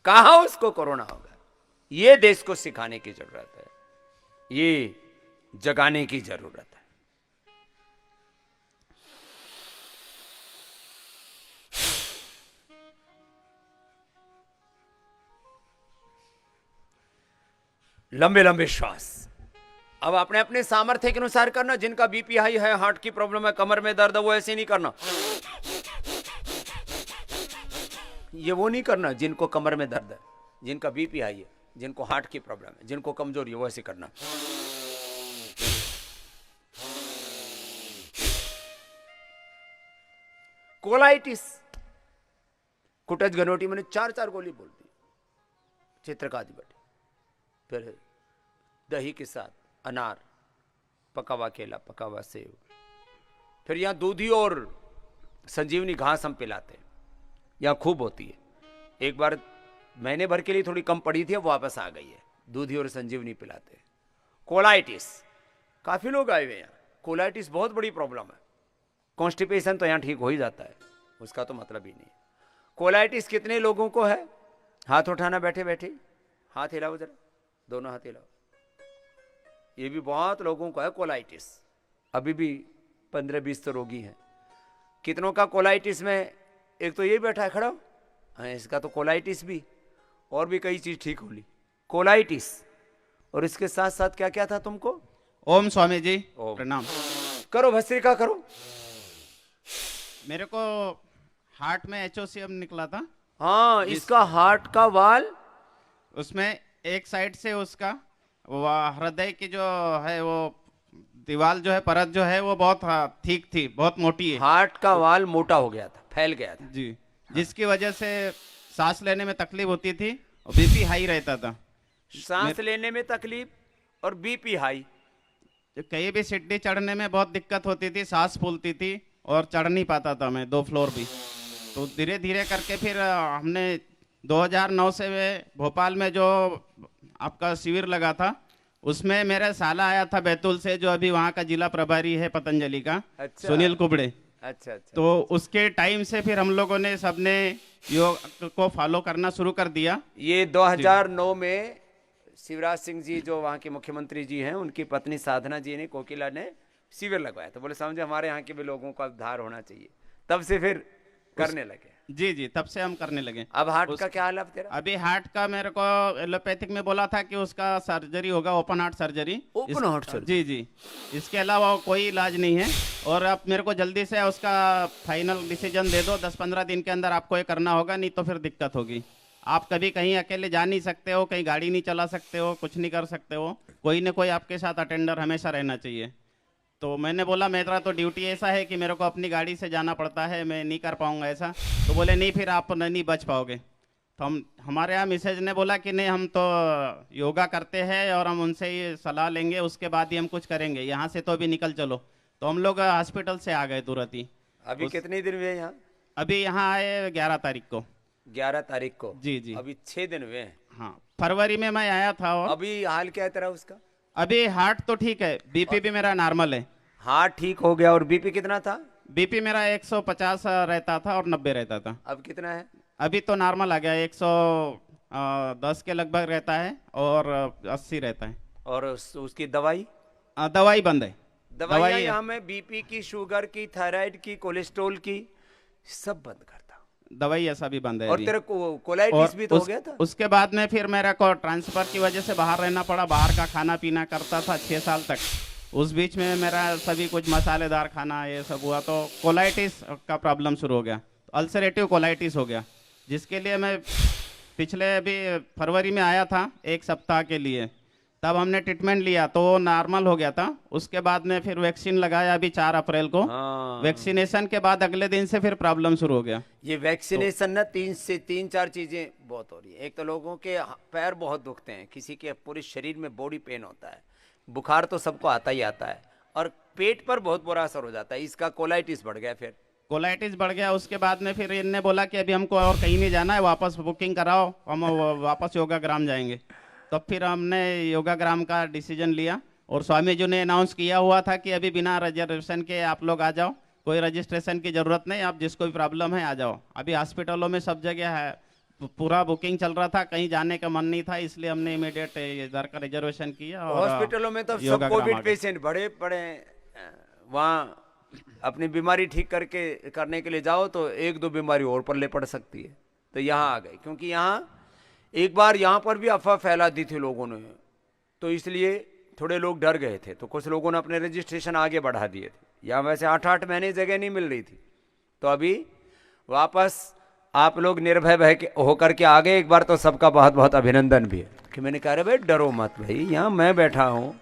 कहां उसको कोरोना होगा। ये देश को सिखाने की जरूरत है, ये जगाने की जरूरत है। लंबे लंबे श्वास अब अपने अपने सामर्थ्य के अनुसार करना। जिनका बीपी हाई है, हार्ट की प्रॉब्लम है, कमर में दर्द है, वो ऐसे नहीं करना, ये वो नहीं करना। जिनको कमर में दर्द है, जिनका बीपी हाई है, जिनको हार्ट की प्रॉब्लम है, जिनको कमजोरी है, वो ऐसे करना। कोलाइटिस, कुटज गनोटी, मैंने 4 गोली बोल दी, चित्रकादी बैठे, फिर दही के साथ अनार, पका हुआ केला, पका हुआ सेव, फिर यहां दूधी और संजीवनी घास हम पिलाते हैं, यहां खूब होती है। एक बार महीने भर के लिए थोड़ी कम पड़ी थी, अब वापस आ गई है, दूधी और संजीवनी पिलाते हैं। कोलाइटिस, काफी लोग आए हुए हैं यहाँ, कोलाइटिस बहुत बड़ी प्रॉब्लम है। कॉन्स्टिपेशन तो यहाँ ठीक हो ही जाता है, उसका तो मतलब ही नहीं। कोलाइटिस कितने लोगों को है? हाथ उठाना बैठे बैठे, हाथ हिलाओ जरा, दोनों हाथ हिलाओ। ये भी बहुत लोगों को है कोलाइटिस, अभी भी 15-20 तो रोगी हैं। कितनों का कोलाइटिस में, एक तो ये बैठा है खड़ा, हाँ, इसका तो कोलाइटिस भी, और भी कई चीज ठीक होली। कोलाइटिस, और इसके साथ साथ क्या क्या था तुमको? ओम स्वामी जी, ओम। प्रणाम। करो भस्त्रिका करो। मेरे को हार्ट में एचओसीएम निकला था, हाँ, इसका हार्ट का वाल, उसमें एक साइड से उसका हृदय की जो है वो दीवार जो है, परत जो है वो बहुत ठीक थी, बहुत मोटी है हार्ट का वाल मोटा हो गया था, फैल गया था जी, जिसकी वजह से सांस लेने में तकलीफ होती थी और बीपी हाई रहता था। सांस लेने में तकलीफ और बीपी हाई। कहीं भी सीढ़ी चढ़ने में बहुत दिक्कत होती थी, सांस फूलती थी और चढ़ नहीं पाता था मैं 2 फ्लोर भी। तो धीरे धीरे करके फिर हमने 2009 से भोपाल में जो आपका शिविर लगा था, उसमें मेरा साला आया था बैतूल से, जो अभी वहाँ का जिला प्रभारी है पतंजलि का, अच्छा। सुनील कुबड़े। अच्छा अच्छा। तो उसके टाइम से फिर हम लोगों ने सबने योग को फॉलो करना शुरू कर दिया। ये 2009 में शिवराज सिंह जी जो वहाँ के मुख्यमंत्री जी हैं, उनकी पत्नी साधना जी ने, कोकिला ने शिविर लगवाया, तो बोले समझे हमारे यहाँ के भी लोगों का उद्धार होना चाहिए, तब से फिर करने लगे। जी जी, तब से हम करने लगे। अब हार्ट का क्या हाल है तेरा? अभी हार्ट का मेरे को एलोपैथिक में बोला था कि उसका सर्जरी होगा, open heart surgery. Open heart surgery? जी जी, इसके अलावा कोई इलाज नहीं है। और आप मेरे को जल्दी से उसका फाइनल डिसीजन दे दो, 10-15 दिन के अंदर आपको ये करना होगा, नहीं तो फिर दिक्कत होगी। आप कभी कहीं अकेले जा नहीं सकते हो, कहीं गाड़ी नहीं चला सकते हो, कुछ नहीं कर सकते हो, कोई न कोई आपके साथ अटेंडर हमेशा रहना चाहिए। तो मैंने बोला मेरा तो ड्यूटी ऐसा है कि मेरे को अपनी गाड़ी से जाना पड़ता है, मैं नहीं कर पाऊंगा ऐसा। तो बोले नहीं, फिर आप नहीं बच पाओगे। तो हमारे यहाँ मिसेज ने बोला कि नहीं, हम तो योगा करते हैं और हम उनसे ही सलाह लेंगे, उसके बाद ही हम कुछ करेंगे, यहाँ से तो अभी निकल चलो। तो हम लोग हॉस्पिटल से आ गए तुरंत ही। अभी कितने दिन हुए यहाँ? अभी यहाँ आए 11 तारीख को। 11 तारीख को? जी जी, अभी 6 दिन हुए हैं। हाँ, फरवरी में मैं आया था। और अभी हाल क्या है तेरा उसका? अभी हार्ट तो ठीक है, बीपी भी मेरा नॉर्मल है। हार्ट ठीक हो गया, और बीपी कितना था? बीपी मेरा 150 रहता था और 90 रहता था। अब कितना है? अभी तो नॉर्मल आ गया, 110 के लगभग रहता है और 80 रहता है। और उसकी दवाई? दवाई बंद है। दवाइयाँ यहाँ में बीपी की, शुगर की, थायराइड की, कोलेस्ट्रोल की, सब बंद करता। दवाई ऐसा भी बंद है और अभी। तेरे को कोलाइटिस भी तो हो गया था? उसके बाद में फिर मेरा को ट्रांसफर की वजह से बाहर रहना पड़ा, बाहर का खाना पीना करता था 6 साल तक। उस बीच में मेरा सभी कुछ मसालेदार खाना ये सब हुआ, तो कोलाइटिस का प्रॉब्लम शुरू हो गया, अल्सरेटिव कोलाइटिस हो गया, जिसके लिए मैं पिछले अभी फरवरी में आया था 1 सप्ताह के लिए। तब हमने ट्रीटमेंट लिया तो नॉर्मल हो गया था। उसके बाद में फिर वैक्सीन लगाया अभी 4 अप्रैल को। हाँ। वैक्सीनेशन के बाद अगले दिन से फिर प्रॉब्लम शुरू हो गया। ये वैक्सीनेशन ना 3 चीजें बहुत हो रही है। एक तो लोगों के पैर बहुत दुखते हैं, किसी के पूरे शरीर में बॉडी पेन होता है, बुखार तो सबको आता ही आता है, और पेट पर बहुत बुरा असर हो जाता है। इसका कोलाइटिस बढ़ गया, फिर कोलाइटिस बढ़ गया। उसके बाद में फिर इनने बोला कि अभी हमको और कहीं नहीं जाना है, वापस बुकिंग कराओ, हम वापस योगाग्राम जाएंगे। तो फिर हमने योगाग्राम का डिसीजन लिया, और स्वामी जी ने अनाउंस किया हुआ था कि अभी बिना रिजर्वेशन के आप लोग आ जाओ, कोई रजिस्ट्रेशन की ज़रूरत नहीं, आप जिसको भी प्रॉब्लम है आ जाओ। अभी हॉस्पिटलों में सब जगह है, पूरा बुकिंग चल रहा था, कहीं जाने का मन नहीं था, इसलिए हमने इमीडिएट इधर का रिजर्वेशन किया। और हॉस्पिटलों में तो सब योगाग्राम आ कोविड गए। पेशेंट बड़े पड़े, वहाँ अपनी बीमारी ठीक करने के लिए जाओ तो 1-2 बीमारी और पल्ले पड़ सकती है। तो यहाँ आ गए, क्योंकि यहाँ एक बार यहाँ पर भी अफवाह फैला दी थी लोगों ने, तो इसलिए थोड़े लोग डर गए थे, तो कुछ लोगों ने अपने रजिस्ट्रेशन आगे बढ़ा दिए थे। यहाँ वैसे 8-8 महीने जगह नहीं मिल रही थी, तो अभी वापस आप लोग निर्भय होकर के आ गए। एक बार तो सबका बहुत बहुत अभिनंदन भी है कि मैंने कहा, भाई डरो मत भाई, यहाँ मैं बैठा हूँ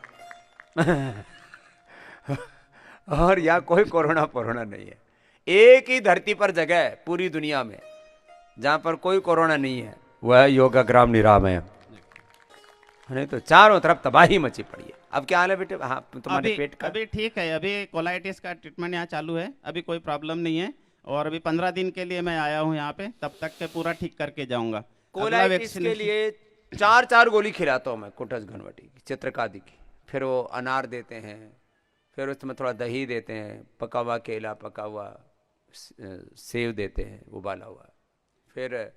और यहाँ कोई कोरोना नहीं है। एक ही धरती पर जगह है पूरी दुनिया में जहाँ पर कोई कोरोना नहीं है, वह योगाग्राम निरामय है। नहीं तो चारों तरफ तबाही मची पड़ी है। अब क्या हाल है बेटे? हाँ, तुम्हारे पेट का अभी ठीक है, अभी कोलाइटिस का ट्रीटमेंट यहाँ चालू है, अभी कोई प्रॉब्लम नहीं है। और अभी 15 दिन के लिए मैं आया हूँ यहाँ पे, तब तक के पूरा ठीक करके जाऊंगा। कोलाइटिस के लिए 4 गोली खिलाता हूँ मैं, कुटस घनवटी की, चित्रकादी की, फिर वो अनार देते हैं, फिर उसमें थोड़ा दही देते हैं, पका हुआ केला, पका हुआ सेव देते हैं उबाला हुआ, फिर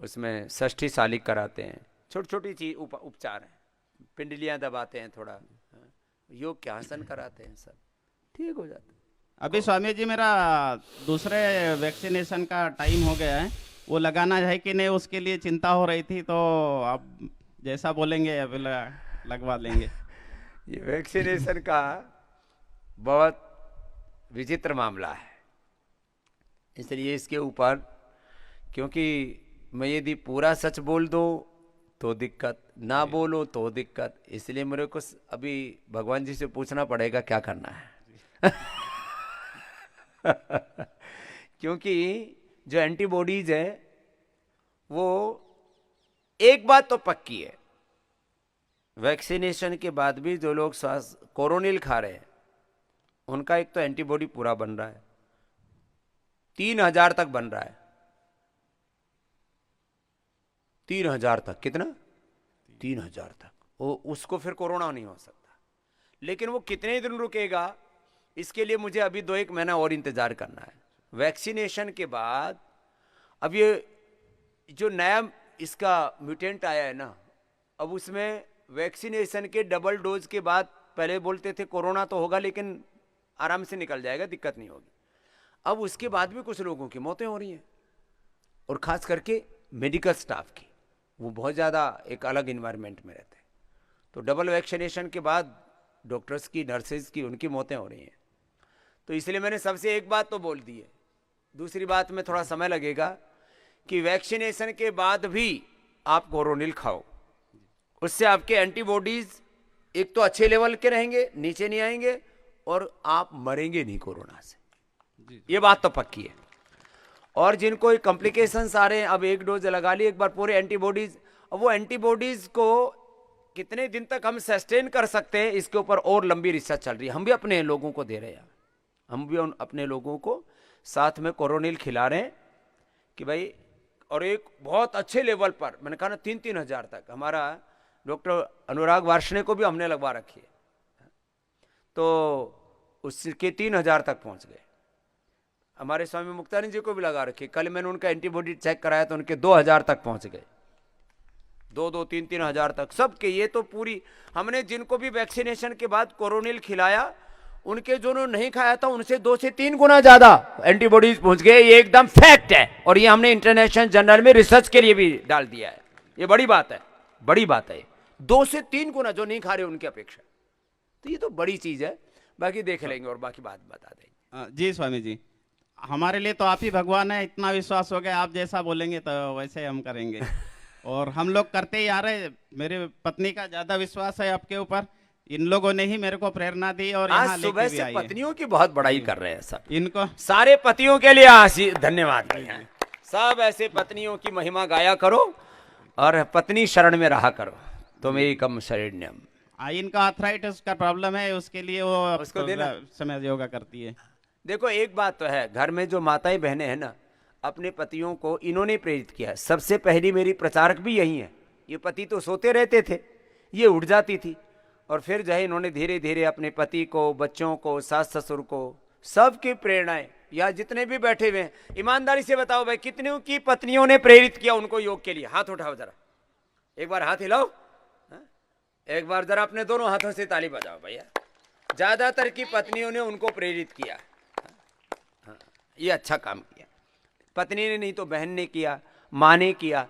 उसमें षष्ठी शालिक कराते हैं, छोटी छोटी चीज उपचार हैं, पिंडलियाँ दबाते हैं, थोड़ा योग के आसन कराते हैं, सब ठीक हो जाता है। अभी स्वामी जी मेरा दूसरे वैक्सीनेशन का टाइम हो गया है, वो लगाना है कि नहीं उसके लिए चिंता हो रही थी, तो आप जैसा बोलेंगे अभी लगवा लेंगे। ये वैक्सीनेशन का बहुत विचित्र मामला है, इसलिए इसके ऊपर, क्योंकि मैं यदि पूरा सच बोल दूं तो दिक्कत, ना बोलो तो दिक्कत, इसलिए मेरे को अभी भगवान जी से पूछना पड़ेगा क्या करना है क्योंकि जो एंटीबॉडीज है वो, एक बात तो पक्की है, वैक्सीनेशन के बाद भी जो लोग कोरोनिल खा रहे हैं उनका एक तो एंटीबॉडी पूरा बन रहा है, 3000 तक बन रहा है, 3000 तक, कितना? 3000 तक, वो उसको फिर कोरोना नहीं हो सकता। लेकिन वो कितने दिन रुकेगा, इसके लिए मुझे अभी 2-1 महीना और इंतजार करना है। वैक्सीनेशन के बाद अब ये जो नया इसका म्यूटेंट आया है ना, अब उसमें वैक्सीनेशन के डबल डोज के बाद, पहले बोलते थे कोरोना तो होगा लेकिन आराम से निकल जाएगा, दिक्कत नहीं होगी, अब उसके बाद भी कुछ लोगों की मौतें हो रही हैं, और खास करके मेडिकल स्टाफ की, वो बहुत ज़्यादा एक अलग इन्वायरमेंट में रहते हैं। तो डबल वैक्सीनेशन के बाद डॉक्टर्स की, नर्सेज की, उनकी मौतें हो रही हैं। तो इसलिए मैंने सबसे एक बात तो बोल दी है, दूसरी बात में थोड़ा समय लगेगा कि वैक्सीनेशन के बाद भी आप कोरोनिल खाओ, उससे आपके एंटीबॉडीज एक तो अच्छे लेवल के रहेंगे, नीचे नहीं आएंगे, और आप मरेंगे नहीं कोरोना से, ये बात तो पक्की है। और जिनको कॉम्प्लिकेशंस आ रहे हैं, अब 1 डोज लगा ली एक बार पूरे एंटीबॉडीज, अब वो एंटीबॉडीज को कितने दिन तक हम सस्टेन कर सकते हैं, इसके ऊपर और लंबी रिसर्च चल रही है। हम भी अपने लोगों को दे रहे हैं, हम भी अपने लोगों को साथ में कोरोनिल खिला रहे हैं कि भाई, और एक बहुत अच्छे लेवल पर, मैंने कहा ना 3-3 हजार तक, हमारा डॉक्टर अनुराग वार्ष्णेय को भी हमने लगवा रखी है, तो उसके 3000 तक पहुंच गए। हमारे स्वामी मुक्तानंद जी को भी लगा रखी। कल मैंने उनका एंटीबॉडी चेक कराया तो उनके 2000 तक पहुंच गए, 2-3 हजार तक सबके। ये तो पूरी, हमने जिनको भी वैक्सीनेशन के बाद कोरोनिल खिलाया, उनके जो नहीं खाया था उनसे 2 से 3 गुना ज्यादा एंटीबॉडीज पहुंच गए। ये एकदम फैक्ट है, और ये हमने इंटरनेशनल जर्नल में रिसर्च के लिए भी डाल दिया है। ये बड़ी बात है, बड़ी बात है। 2 से 3 गुना जो नहीं खा रहे उनकी अपेक्षा, तो ये तो बड़ी चीज है। बाकी देख लेंगे और बाकी बात बता देंगे। जी स्वामी जी, हमारे लिए तो आप ही भगवान है, इतना विश्वास हो गया, आप जैसा बोलेंगे तो वैसे हम करेंगे। और हम लोग करते ही आ रहे। मेरे पत्नी का ज्यादा विश्वास है आपके ऊपर, इन लोगों ने ही मेरे को प्रेरणा दी और यहाँ आज लेके सुबह भी से आई है। पत्नियों की बहुत बड़ाई कर रहे हैं सब। इनको सारे पतियों के लिए धन्यवाद भैया। सब ऐसे पत्नियों की महिमा गाया करो और पत्नी शरण में रहा करो, तुम एकम शरण्यम। इनका आर्थराइटिस का प्रॉब्लम है, उसके लिए वो उसको देना। समय योगा करती है। देखो एक बात तो है, घर में जो माताएं बहनें हैं ना, अपने पतियों को इन्होंने प्रेरित किया। सबसे पहली मेरी प्रचारक भी यही है। ये पति तो सोते रहते थे, ये उठ जाती थी, और फिर जो है इन्होंने धीरे धीरे अपने पति को, बच्चों को, सास ससुर को, सबकी प्रेरणाएं, या जितने भी बैठे हुए हैं, ईमानदारी से बताओ भाई कितने की पत्नियों ने प्रेरित किया उनको योग के लिए? हाथ उठाओ जरा, एक बार हाथ हिलाओ, एक बार जरा अपने दोनों हाथों से ताली बजाओ भैया। ज्यादातर की पत्नियों ने उनको प्रेरित किया। ये अच्छा काम किया, पत्नी ने नहीं तो बहन ने किया, माँ ने किया।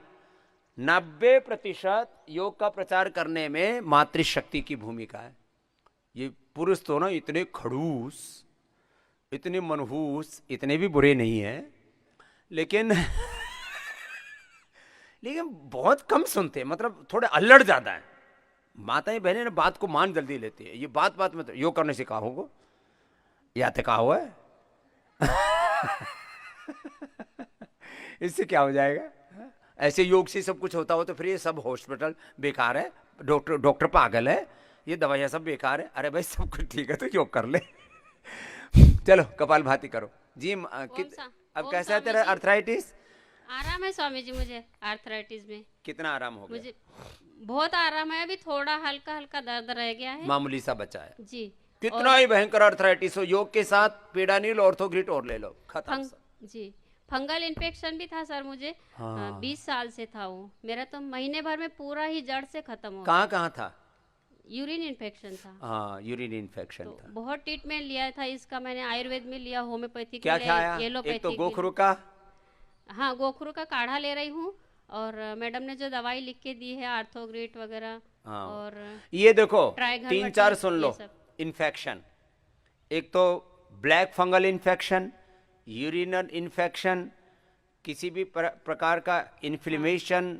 90% योग का प्रचार करने में मातृशक्ति की भूमिका है। ये पुरुष तो ना इतने खड़ूस, इतने मनहूस, इतने भी बुरे नहीं हैं, लेकिन लेकिन बहुत कम सुनते हैं, मतलब थोड़े अल्लड़ ज्यादा है। माताएं बहनें ना बात को मान जल्दी लेती है। ये बात बात में तो योग करने से कहा होगा, या तो कहा हुआ है इससे क्या हो जाएगा? ऐसे योग से सब कुछ होता हो तो फिर ये सब हॉस्पिटल बेकार है, डॉक्टर पागल है, ये दवाइयाँ सब बेकार है। अरे भाई सब कुछ ठीक है तो योग कर ले चलो कपाल भाती करो जी। अब कैसा है तेरा अर्थराइटिस? आराम है स्वामी जी मुझे आर्थराइटिस में। कितना आराम हो गया? मुझे बहुत आराम है, अभी थोड़ा हल्का हल्का दर्द रह गया है, मामूली सा बचा है जी। कितना ही भयंकर अर्थराइटिस हो, योग के साथ पेडानिल ऑर्थोग्रिट और ले लो, खत्म। जी फंगल इन्फेक्शन भी था सर मुझे। 20 साल से था वो मेरा, तो महीने भर में पूरा ही जड़ से खत्म हो। कहाँ कहाँ था? यूरिन इन्फेक्शन था। हाँ यूरिन इन्फेक्शन तो था। बहुत ट्रीटमेंट लिया था इसका मैंने, आयुर्वेद में लिया, होम्योपैथिक क्या लिया, खाया? एलोपैथिक एक तो भी। गोखरू का, हाँ गोखरू का काढ़ा ले रही हूँ, और मैडम ने जो दवाई लिख के दी है आर्थोग्रिट वगैरह। हाँ। और ये देखो ट्राइगल 3-4 सुन ये लो सब। इन्फेक्शन। एक तो black fungal infection, urinal infection, किसी भी प्रकार का इन्फ्लेमेशन,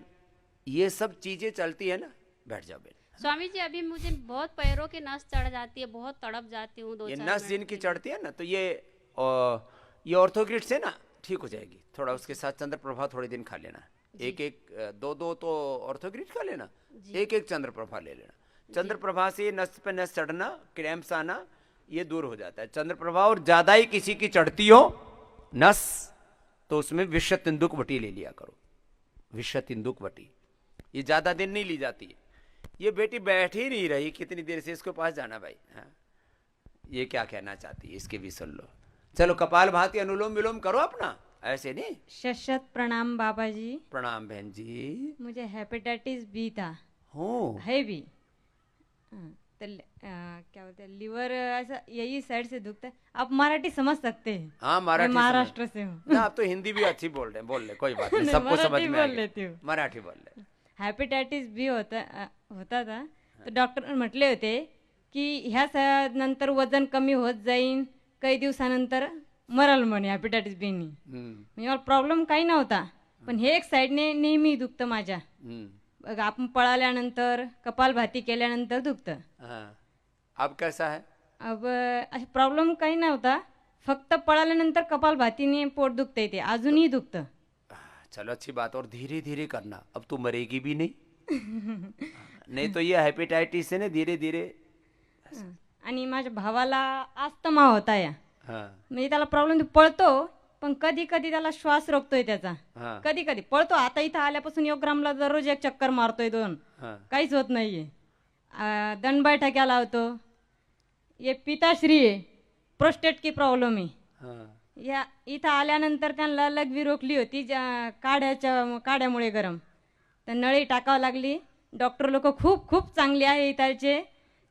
ये सब चीजें चलती है ना। बैठ जाओ बेटा। स्वामी जी अभी मुझे बहुत पैरों की नस चढ़ जाती है, बहुत तड़प जाती हूँ ये 2-4 नस मिनट जिनकी के लिए। चढ़ती है ना, तो ये ऑर्थोग्रिड से ना ठीक हो जाएगी। थोड़ा उसके साथ चंद्र प्रभा थोड़े दिन खा लेना, एक दो तो ऑर्थोग्रिड खा लेना, एक चंद्र प्रभा ले लेना। चंद्र प्रभा से नस पे नस चढ़ना, क्रैम्प्स आना, ये दूर हो जाता है। चंद्र प्रभा और ज्यादा ही किसी की चढ़ती हो नस, तो उसमें विश्व तिंदुक वटी ले लिया करो। विश्व तिंदुक वटी ये ज्यादा दिन नहीं ली जाती है। ये बेटी बैठ ही नहीं रही कितनी देर से, इसके पास जाना भाई। हाँ ये क्या कहना चाहती है इसके भी सुन लो। चलो कपाल भाती अनुलोम विलोम करो अपना, ऐसे नहीं। शत प्रणाम बाबा जी। प्रणाम बहन जी। मुझे हेपेटाइटिस बी था, हो है भी। तो क्या बोलते हैं, लीवर ऐसा यही साइड से दुखता है। आप मराठी समझ सकते हैं? हाँ मैं मराठी महाराष्ट्र से हूँ। ना, आप तो हिंदी भी अच्छी बोल रहे हैं, बोल ले कोई बात नहीं, नहीं, सबको समझ मराठी में आ बोल गया। लेती हूँ। मराठी बोल ले। हेपेटाइटिस बी होता था, तो डॉक्टर म्हटले होते की ह्या नंतर वजन कमी होत जाईन, काही दिवसानंतर मरल म्हणे हेपेटाइटिस बी नी। म्हणजे मला प्रॉब्लेम काही नव्हता, पण हे एक साईडने नेहमी दुखतं माझ्या। बघ, आपण पळाल्यानंतर कपालभाती केल्यानंतर दुखतं। हाँ अब कैसा है? अब असा प्रॉब्लेम काही नव्हता, फक्त पळाल्यानंतर कपालभातीने पोट दुखतंय, ते अजूनही दुखतं। चलो अच्छी बात, और धीरे धीरे करना, अब तू मरेगी भी नहीं नहीं तो ये हेपेटाइटिस से ना धीरे धीरे। आणि माझ्या भावाला अस्थमा होता या, हाँ म्हणजे त्याला प्रॉब्लेम पळतो, पण कधी कधी त्याला श्वास रोखतोय त्याचा। हाँ कधी कधी पळतो, आता इथं आल्यापासून योगग्रामला दररोज 1 चक्कर मारतोय 2, हाँ काहीच होत नाहीये। दंड बैठक्या लावतो। ये पिताश्री आहे, प्रोस्टेट की प्रॉब्लेम आहे। हाँ या इथं आल्यानंतर त्यांना लघवी रोखली होती काड्यामुळे गरम, तर नळी टाकावं लागली. डॉक्टर लोक खूप खूप चांगले आहे इथलचे.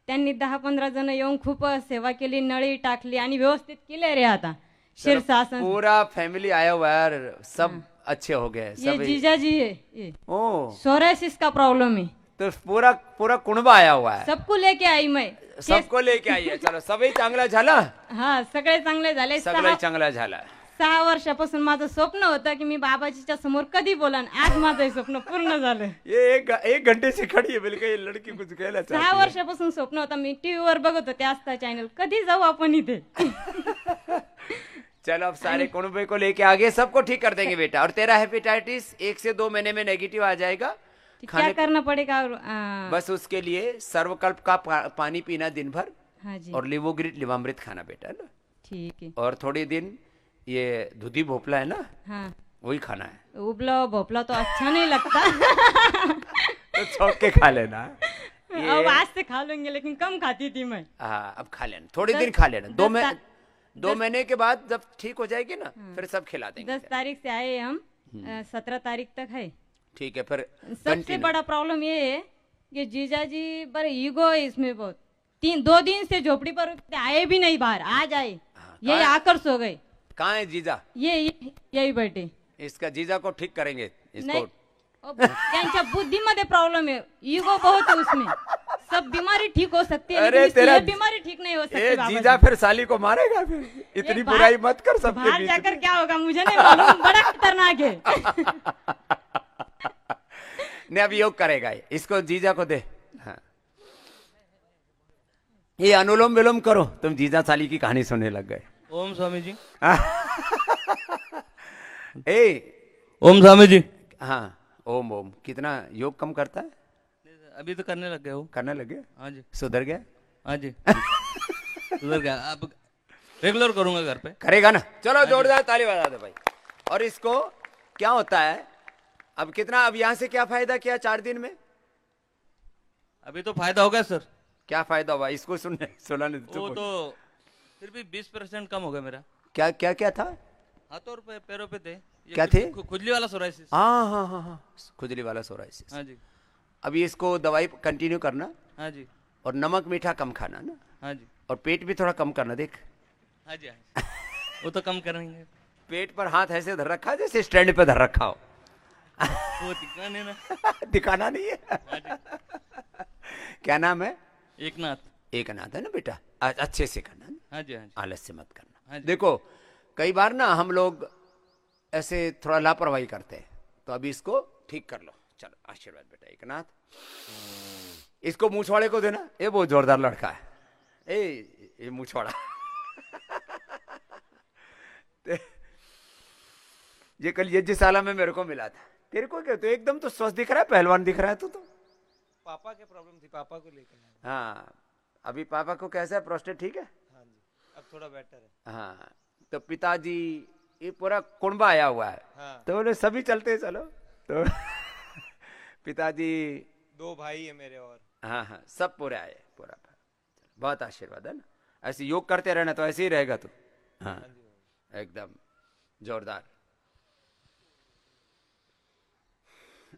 त्यांनी 10-15 जण येऊन खूप सेवा केली, नळी टाकली आणि व्यवस्थित केले रे. आता शीर्षासन पूरा फैमिली आया हुआ है यार, सब अच्छे हो गए ये सब। जीजा जी है, ये ओ सोरासिस का प्रॉब्लम है, तो पूरा पूरा कुणबा आया हुआ है, सबको लेके आई मैं. सबको लेके आई है. चलो सगळी चांगला झाला, हा सगळे चांगले झाले. सगळं चांगला झाला. 6 वर्षापासून माझं स्वप्न होतं की मी बाबाजीच्या समोर कधी बोलन. आज माझं हे स्वप्न पूर्ण झालं. ये एक घंटे से खड़ी है, बिल्कुल ये लड़की कुछ कहना 6 चाहती है. वर्षापासून स्वप्न होतं. मी टीव्हीवर बघत होते आस्था चॅनल, कधी जाऊ आपण इथे. चलो अब सारे कुणबे को लेके आगे, सबको ठीक कर देंगे बेटा. और तेरा हेपेटाइटिस 1 से 2 महीने में नेगेटिव आ जाएगा. क्या करना पडेगा? बस उसके लिए सर्वकल्प का पानी पीना दिन भर, हाँ जी और लिवोग्रिट लिवामृत खाना बेटा ना. ठीक है. और थोड़ी दिन ये दूधी भोपला है ना, हाँ वही खाना है. उबला भोपला तो अच्छा नहीं लगता. तो छौंक के खा लेना. अब आज से खा लूंगी, लेकिन कम खाती थी मैं. हाँ अब खा लेना, थोड़ी दिन खा लेना. 2 महीने के बाद जब ठीक हो जाएगी ना, फिर सब खिला देंगे. 10 तारीख से आए हम, 17 तारीख तक है. ठीक है फिर. सबसे कंटिन्यू. बड़ा प्रॉब्लम ये है कि जीजा जी पर ईगो है इसमें बहुत. 2 दिन से झोपड़ी पर आए भी नहीं बाहर. आज आए, यही आकर सो गए. कहाँ है जीजा? यही बैठे. इसका जीजा को ठीक करेंगे इसको. नहीं, त्यांच्या बुद्धीमध्ये प्रॉब्लेम है. ईगो बहुत है उसमें. सब बीमारी ठीक हो सकती है, अरे लेकिन इसकी तेरा ये बीमारी ठीक नहीं हो सकती. ए बाबा जीजा जी. फिर साली को मारेगा फिर. इतनी ये बुराई बाहर- मत कर सबके बाहर बीच जाकर में. क्या होगा मुझे नहीं मालूम. बड़ा खतरनाक है. नहीं अब योग करेगा ये. इसको जीजा को दे. हाँ ये अनुलोम विलोम करो. तुम जीजा साली की कहानी सुनने लग गए. ओम स्वामी जी. ए ओम स्वामी जी. हाँ ओम ओम. कितना योग कम करता है? अभी तो करने लग गए हो. करने लगे? हाँ जी. सुधर गया? हाँ जी. उधर गया. अब रेगुलर करूंगा घर पे. करेगा ना. चलो जोरदार ताली बजा दो भाई. और इसको क्या होता है अब, कितना अब यहाँ से क्या फायदा किया 4 दिन में? अभी तो फायदा हो गया सर. क्या फायदा हुआ इसको सुनाने दो. वो तो फिर भी 20% कम हो गया मेरा. क्या क्या क्या था? हाथों और पैरों पे थे. ये क्या थे? खुजली वाला सोराइसिस. हाँ हाँ हाँ हाँ खुजली वाला सोराइसिस. हाँ जी. अभी इसको दवाई कंटिन्यू करना, हाँ जी. और नमक मीठा कम खाना ना, हाँ जी. और पेट भी थोड़ा कम करना. देख हाँ जी. हाँ जी. वो तो कम करेंगे. पेट पर हाथ ऐसे धर रखा जैसे स्टैंड पे धर रखा हो. वो दिखाने ना. दिखाना नहीं है. हाँ जी. क्या नाम है? एक नाथ है ना बेटा. अच्छे से करना ना, हाँ जी. हाँ जी. आलस से मत करना. हाँ जी. देखो कई बार ना हम लोग ऐसे थोड़ा लापरवाही करते हैं, तो अभी इसको ठीक कर लो. चलो आशीर्वाद बेटा. एक नाथ. इसको मूछवाड़े को देना. ये बहुत जोरदार लड़का है. ये मूछवाड़ा. ये कल यज्ञशाला में मेरे को मिला था. तेरे को क्या, तो एकदम तो स्वस्थ दिख रहा है, पहलवान दिख रहा है. तो पापा के प्रॉब्लम थी, पापा को लेकर. हाँ अभी पापा को कैसा है? प्रोस्टेट ठीक है? हाँ जी. अब थोड़ा बेटर है. हाँ तो पिताजी, ये पूरा कुंबा आया हुआ है. हाँ. तो बोले सभी चलते चलो. तो पिताजी 2 भाई है मेरे और. हाँ हाँ सब पूरे आए. पूरा बहुत आशीर्वाद है ना. ऐसे योग करते रहना तो ऐसे ही रहेगा तू. हाँ एकदम जोरदार.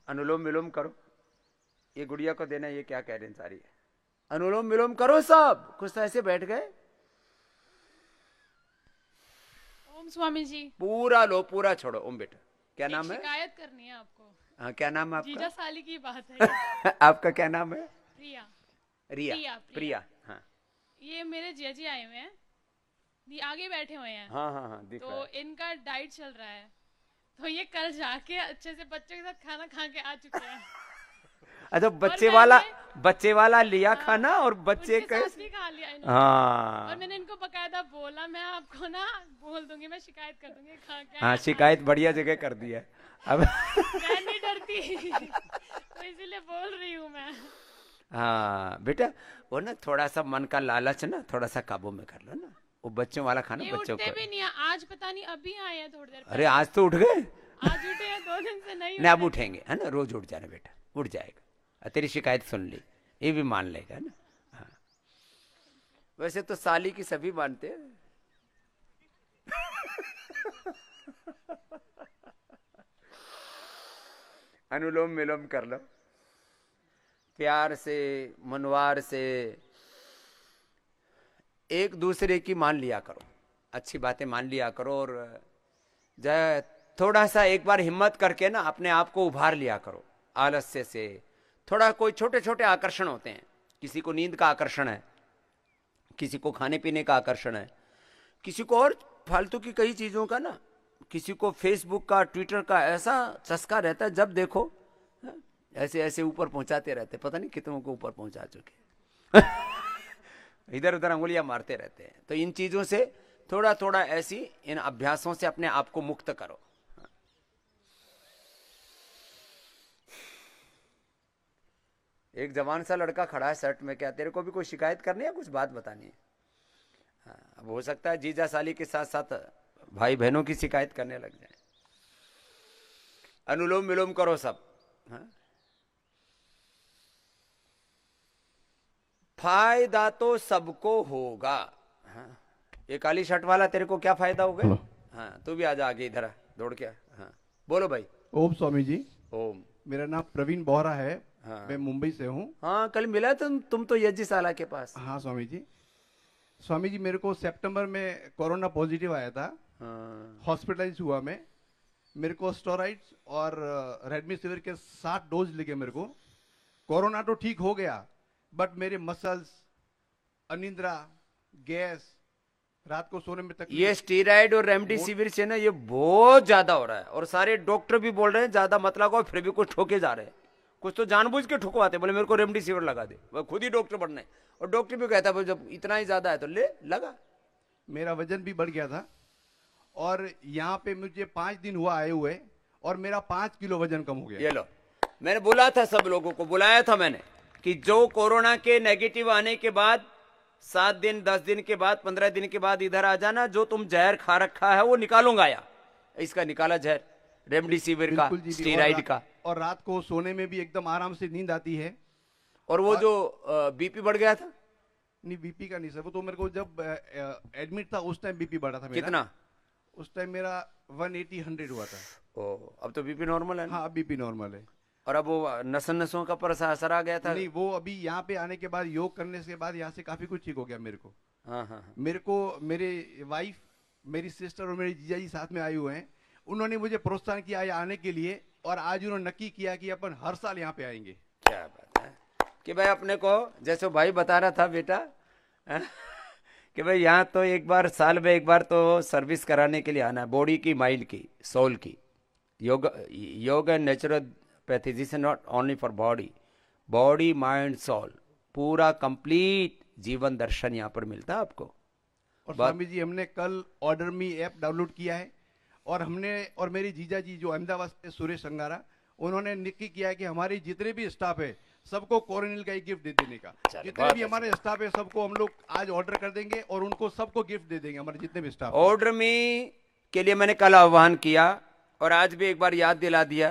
अनुलोम विलोम करो. ये गुड़िया को देना. ये क्या कह रहे हैं सारी. अनुलोम विलोम करो सब. कुछ तो ऐसे बैठ गए. ओम स्वामी जी. पूरा लो, पूरा छोड़ो. ओम बेटा क्या नाम है? शिकायत करनी है आपको. हाँ क्या नाम है जीजा आपका? साली की बात है. आपका क्या नाम है? प्रिया. रिया. प्रिया. हाँ ये मेरे जीजाजी आए हुए हैं, ये आगे बैठे हुए हैं. हाँ हाँ हाँ दिख रहा तो है. इनका डाइट चल रहा है, तो ये कल जाके अच्छे से बच्चों के साथ खाना खा के आ चुके हैं. अच्छा मैंने- बच्चे वाला लिया खाना, और बच्चे उनके का. साथ भी खा लिया इन्होंने. हाँ और मैंने इनको बकायदा बोला, मैं आपको ना बोल दूंगी, मैं शिकायत कर दूंगी खा के. हाँ शिकायत बढ़िया जगह कर दी है अब. मैं नहीं डरती. तो इसीलिए बोल रही हूँ मैं. हाँ बेटा वो ना थोड़ा सा मन का लालच ना थोड़ा सा काबू में कर लो ना. वो बच्चों वाला खाना ये बच्चों उठते को. भी नहीं है. आज पता नहीं अभी आए हैं थोड़ी देर अरे आज तो उठ गए. आज उठे हैं, 2 दिन से नहीं नहीं अब उठे. उठेंगे है ना. रोज उठ जाना बेटा, उठ जाएगा. तेरी शिकायत सुन ली, ये भी मान लेगा ना. हाँ वैसे तो साली की सभी मानते हैं. अनुलोम विलोम कर लो, प्यार से, मनवार से, एक दूसरे की मान लिया करो, अच्छी बातें मान लिया करो, और थोड़ा सा एक बार हिम्मत करके ना अपने आप को उभार लिया करो आलस्य से। थोड़ा कोई छोटे छोटे आकर्षण होते हैं, किसी को नींद का आकर्षण है, किसी को खाने पीने का आकर्षण है, किसी को और फालतू की कई चीजों का ना, किसी को फेसबुक का, ट्विटर का ऐसा चस्का रहता है, जब देखो ऐसे ऐसे ऊपर पहुंचाते रहते, पता नहीं कितनों को ऊपर पहुंचा चुके इधर उधर अंगुलियां मारते रहते हैं। तो इन चीजों से थोड़ा थोड़ा ऐसी इन अभ्यासों से अपने आप को मुक्त करो। एक जवान सा लड़का खड़ा है शर्ट में, क्या तेरे को भी कोई शिकायत करनी है, कुछ बात बतानी है? हाँ, अब हो सकता है जीजा साली के साथ साथ भाई बहनों की शिकायत करने लग जाए। अनुलोम विलोम करो सब। हाँ? फायदा तो सबको होगा। हाँ? ये काली शर्ट वाला तेरे को क्या फायदा हो गया? हाँ, तू भी आजा आगे इधर, दौड़ के। हाँ बोलो भाई। ओम स्वामी जी। ओम। मेरा नाम प्रवीण बोहरा है। हाँ। मैं मुंबई से हूँ। हाँ, कल मिला तुम तो यज्ञ साला के पास। हाँ स्वामी जी। स्वामी जी, मेरे को सितंबर में कोरोना पॉजिटिव आया था। हॉस्पिटलाइज हुआ मैं। मेरे को स्टेरॉइड्स और रेमडेसिविर के 7 डोज लगे मेरे को। कोरोना तो ठीक हो गया, बट मेरे मसल्स, अनिद्रा, गैस, रात को सोने में तकलीफ, ये स्टीराइड और रेमडेसिविर से ना ये बहुत ज्यादा हो रहा है, और सारे डॉक्टर भी बोल रहे हैं ज्यादा मत लगाओ, फिर भी कुछ ठोके जा रहे हैं। कुछ तो जानबूझ के ठुकवाते, बोले मेरे को रेमडेसिविर लगा दे, वो खुद ही डॉक्टर बनना है, और डॉक्टर भी कहता है जब इतना ही ज्यादा है तो ले लगा। मेरा वजन भी बढ़ गया था, और यहाँ पे मुझे 5 दिन हुआ आए हुए, और मेरा 5 किलो वजन कम हो गया। ये लो, मैंने बोला था, सब लोगों को बुलाया था मैंने, कि जो कोरोना के नेगेटिव आने के बाद 7 दिन, 10 दिन के बाद, 15 दिन के बाद इधर आ जाना, जो तुम जहर खा रखा है वो निकालूंगा। या इसका निकाला जहर, रेमडेसिविर का, स्टीराइड का। और रात को सोने में भी एकदम आराम से नींद आती है। और वो जो बीपी बढ़ गया था? नहीं, बीपी का नहीं सर, वो तो मेरे को जब एडमिट था उस टाइम बीपी बढ़ा था मेरा। कितना? उस टाइम मेरा 180-100 हुआ था। ओ, अब तो बीपी नॉर्मल है ना? हाँ, बीपी नॉर्मल है। और अब वो नसों का पर असर आ गया था? नहीं, वो अभी यहाँ पे आने के बाद, योग करने के बाद यहाँ से काफी कुछ ठीक हो गया मेरे को। हाँ हाँ। मेरे को मेरे वाइफ, मेरी सिस्टर और मेरे जीजा जी साथ में आए हुए हैं। उन्होंने मुझे प्रोत्साहन किया यहाँ आने के लिए, और आज उन्होंने नक्की किया कि अपन हर साल यहाँ पे आएंगे। क्या बात है कि भाई अपने को, जैसे भाई बता रहा था बेटा, कि भाई यहाँ तो एक बार, साल में एक बार तो सर्विस कराने के लिए आना है, बॉडी की, माइंड की, सोल की। Yoga and naturopathy, this is not only for body, mind, soul, पूरा कंप्लीट जीवन दर्शन यहाँ पर मिलता है आपको। और स्वामी जी, हमने कल ऑर्डर मी ऐप डाउनलोड किया है, और हमने, और मेरे जीजा जी जो अहमदाबाद से, सुरेश अंगारा, उन्होंने निक्की किया है कि हमारे जितने भी स्टाफ है सबको कोरोनिल का ही गिफ्ट दे देने का। जितने भी हमारे स्टाफ है सबको हम लोग आज ऑर्डर कर देंगे, और उनको सबको गिफ्ट दे देंगे, हमारे जितने भी स्टाफ। ऑर्डर मी के लिए मैंने कल आह्वान किया, और आज भी एक बार याद दिला दिया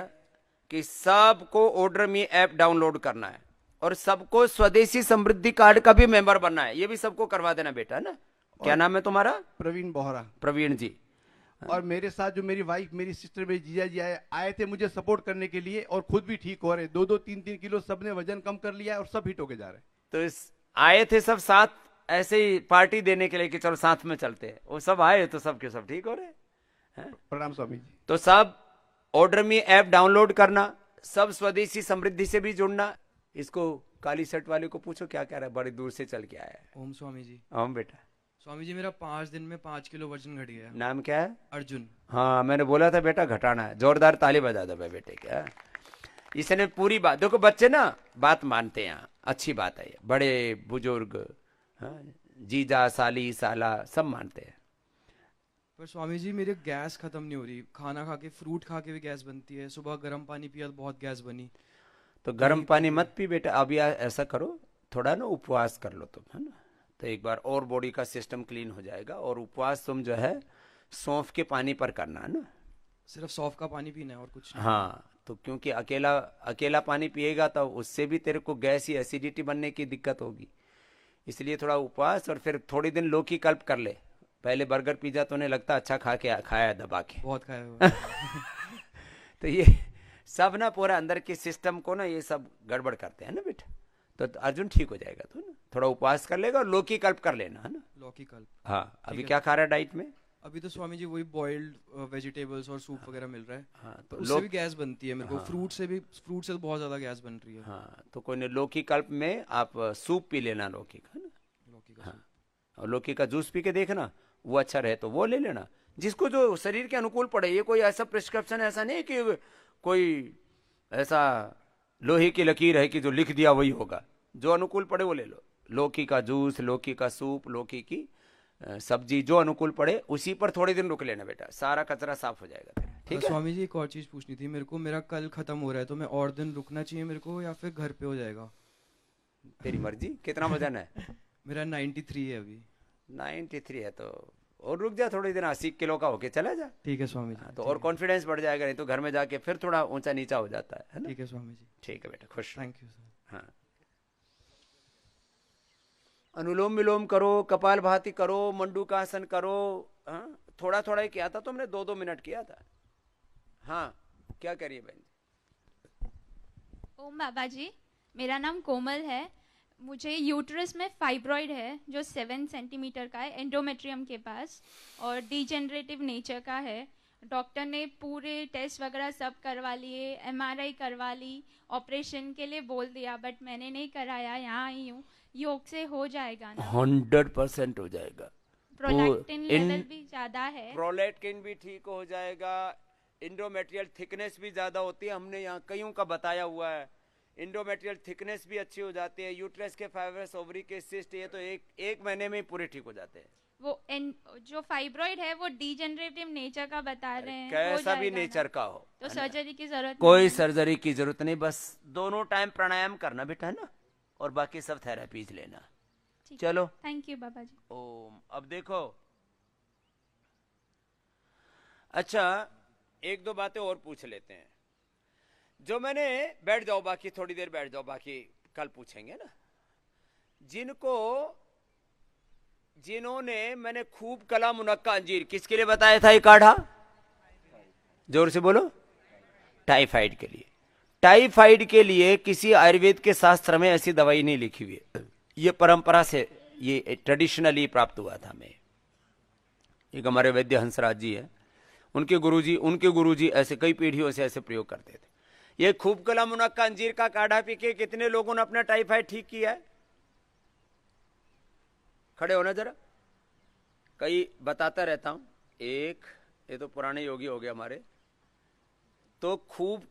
कि सबको ऑर्डर मी ऐप डाउनलोड करना है, और सबको स्वदेशी समृद्धि कार्ड का भी मेंबर बनना है। ये भी सबको करवा देना बेटा, ना? क्या नाम है तुम्हारा? प्रवीण बोहरा। प्रवीण जी। और मेरे साथ जो मेरी वाइफ, मेरी सिस्टर, मेरी जीजा जी आए थे मुझे सपोर्ट करने के लिए, और खुद भी ठीक हो रहे। 2-2, 3-3 किलो सबने वजन कम कर लिया है, और सब हिट होके जा रहे हैं। तो आए थे सब साथ ऐसे ही पार्टी देने के लिए कि चलो साथ में चलते हैं, वो सब आए तो सब के सब ठीक हो रहे हैं। प्रणाम स्वामी जी। तो सब ऑर्डर मी ऐप डाउनलोड करना, सब स्वदेशी समृद्धि से भी जुड़ना। इसको काली शर्ट वाले को पूछो क्या कह रहा है, बड़ी दूर से चल के आया है। ओम स्वामी जी। ओम बेटा। स्वामी जी, मेरा 5 दिन में 5 किलो वजन घट गया। नाम क्या है? अर्जुन। हाँ, मैंने बोला था बेटा घटाना है। जोरदार ताली बजा दो भाई बेटे क्या। इसने पूरी बात, देखो बच्चे ना बात मानते हैं, अच्छी बात है। बड़े बुजुर्ग, जीजा, साली, साला सब मानते हैं। पर स्वामी जी, मेरे गैस खत्म नहीं हो रही। खाना खा के, फ्रूट खा के भी गैस बनती है। सुबह गर्म पानी पिया तो बहुत गैस बनी। तो गर्म पानी मत पी बेटा। अभी ऐसा करो, थोड़ा ना उपवास कर लो तुम, है ना? तो एक बार और बॉडी का सिस्टम क्लीन हो जाएगा। और उपवास तुम जो है सौंफ के पानी पर करना है ना? सिर्फ सौंफ का पानी पीना है और कुछ नहीं। हाँ, तो क्योंकि अकेला पानी पिएगा तो उससे भी तेरे को गैस या एसिडिटी बनने की दिक्कत होगी। इसलिए थोड़ा उपवास, और फिर थोड़ी दिन लौकी कल्प कर ले, पहले बर्गर पिज्जा तो उन्हें लगता अच्छा खाया है दबा के। बहुत खाया हुआ है। तो ये सब ना पूरा अंदर के सिस्टम को ना ये सब गड़बड़ करते हैं ना बेटा। तो अर्जुन ठीक हो जाएगा तो ना, थोड़ा उपवास कर लेगा और लौकी कल्प कर लेना है ना। लौकी कल्प। हाँ, ठीक अभी है। क्या खा रहा है डाइट में? अभी तो स्वामी जी वही बॉइल्ड वेजिटेबल्स और सूप वगैरह मिल रहा है। हाँ, तो उससे भी गैस बनती है मेरे को। हाँ। फ्रूट से तो बहुत ज्यादा गैस बन रही है। हाँ, तो कोई नहीं, लौकी कल्प में आप सूप पी लेना लौकी का ना। लौकी का हाँ, और लौकी का जूस पी के देखना, वो अच्छा रहे तो वो ले लेना, जिसको जो शरीर के अनुकूल पड़े। ये कोई ऐसा प्रिस्क्रिप्शन ऐसा नहीं कि कोई ऐसा लोहे की लकीर है कि जो लिख दिया वही होगा। जो अनुकूल पड़े वो ले लो। लौकी का जूस, लौकी का सूप, लौकी की सब्जी, जो अनुकूल पड़े उसी पर थोड़े दिन रुक लेना बेटा, सारा कचरा साफ हो जाएगा तेरा। ठीक है स्वामी जी, एक और चीज पूछनी थी मेरे को। मेरा कल खत्म हो रहा है तो मैं और दिन रुकना चाहिए मेरे को, या फिर घर पे हो जाएगा? तेरी मर्जी। कितना वजन है? मेरा 93 है अभी। 93 है तो और रुक जा थोड़े दिन, 80 किलो का होके चला जा। ठीक है स्वामी जी। तो और कॉन्फिडेंस बढ़ जाएगा, नहीं तो घर में जाके फिर थोड़ा ऊंचा नीचा हो जाता है ना। ठीक है स्वामी जी। ठीक है बेटा, खुश। Thank you sir. हाँ, अनुलोम विलोम करो, कपाल भाती करो, मंडूकासन करो। हाँ, थोड़ा थोड़ा ही किया था तुमने, 2-2 मिनट किया था। हाँ, क्या करिए बहन? ओम बाबा जी, मेरा नाम कोमल है। मुझे यूट्रस में फाइब्रॉइड है जो 7 सेंटीमीटर का है, एंडोमेट्रियम के पास, और डीजेनरेटिव नेचर का है। डॉक्टर ने पूरे टेस्ट वगैरह सब करवा लिए, MRI करवा ली, ऑपरेशन के लिए बोल दिया, बट मैंने नहीं कराया, यहाँ आई हूँ। योग से हो जाएगा ना? 100% हो जाएगा। प्रोलैक्टिन लेवल भी ज़्यादा है। प्रोलैक्टिन भी ठीक हो जाएगा। इंडोमेट्रियल थिकनेस भी ज़्यादा होती है, हमने यहाँ कईयों का बताया हुआ है। इंडोमेट्रियल थिकनेस भी अच्छी हो जाती है। यूट्रस के फाइब्रस, ओवरी के सिस्ट, ये तो एक महीने में ही पूरे ठीक हो जाते हैं। वो जो फाइब्रॉइड है वो डीजेनरेटिव नेचर का बता रहे हैं। कैसा भी नेचर का हो, तो सर्जरी की जरूरत कोई नहीं है? सर्जरी की जरूरत नहीं, बस दोनों टाइम प्राणायाम करना बेटा, है ना, और बाकी सब थेरेपीज लेना। चलो, थैंक यू बाबा जी। ओम। अब देखो, अच्छा 1-2 बातें और पूछ लेते हैं। जो मैंने, बैठ जाओ, बाकी थोड़ी देर बैठ जाओ, बाकी कल पूछेंगे ना। जिन्होंने मैंने खूब कला मुनक्का अंजीर किसके लिए बताया था ये काढ़ा? जोर से बोलो। टाइफाइड के लिए। टाइफाइड के लिए किसी आयुर्वेद के शास्त्र में ऐसी दवाई नहीं लिखी हुई है। ये परंपरा से, ये ट्रेडिशनली प्राप्त हुआ था हमें। एक हमारे वैद्य हंसराज जी है, उनके गुरुजी ऐसे कई पीढ़ियों से ऐसे प्रयोग करते थे। ये खूब कला मुनक्का अंजीर का काढ़ा पी के कितने लोगों ने अपना टाइफाइड ठीक किया है? खड़े होना जरा। कई बताता रहता हूं। एक, ये तो पुराने योगी हो गए हमारे। तो खूब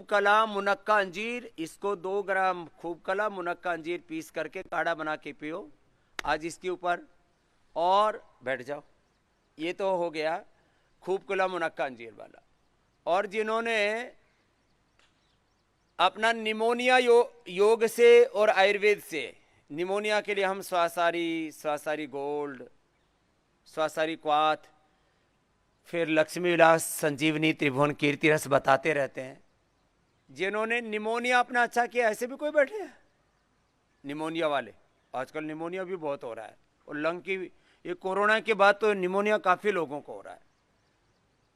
कला मुनक्का अंजीर, इसको 2 ग्राम खूब कला मुनक्का अंजीर पीस करके काढ़ा बना के पियो आज इसके ऊपर, और बैठ जाओ। ये तो हो गया खूब कला मुनक्का अंजीर वाला। और जिन्होंने अपना निमोनिया योग से और आयुर्वेद से, निमोनिया के लिए हम स्वासारी गोल्ड, स्वासारी क्वाथ, फिर लक्ष्मी विलास, संजीवनी, त्रिभुवन कीर्ति रस बताते रहते हैं। जिन्होंने निमोनिया अपना अच्छा किया, ऐसे भी कोई बैठे हैं निमोनिया वाले। आजकल निमोनिया भी बहुत हो रहा है, और लंग की, ये कोरोना के बाद तो निमोनिया काफी लोगों को हो रहा है।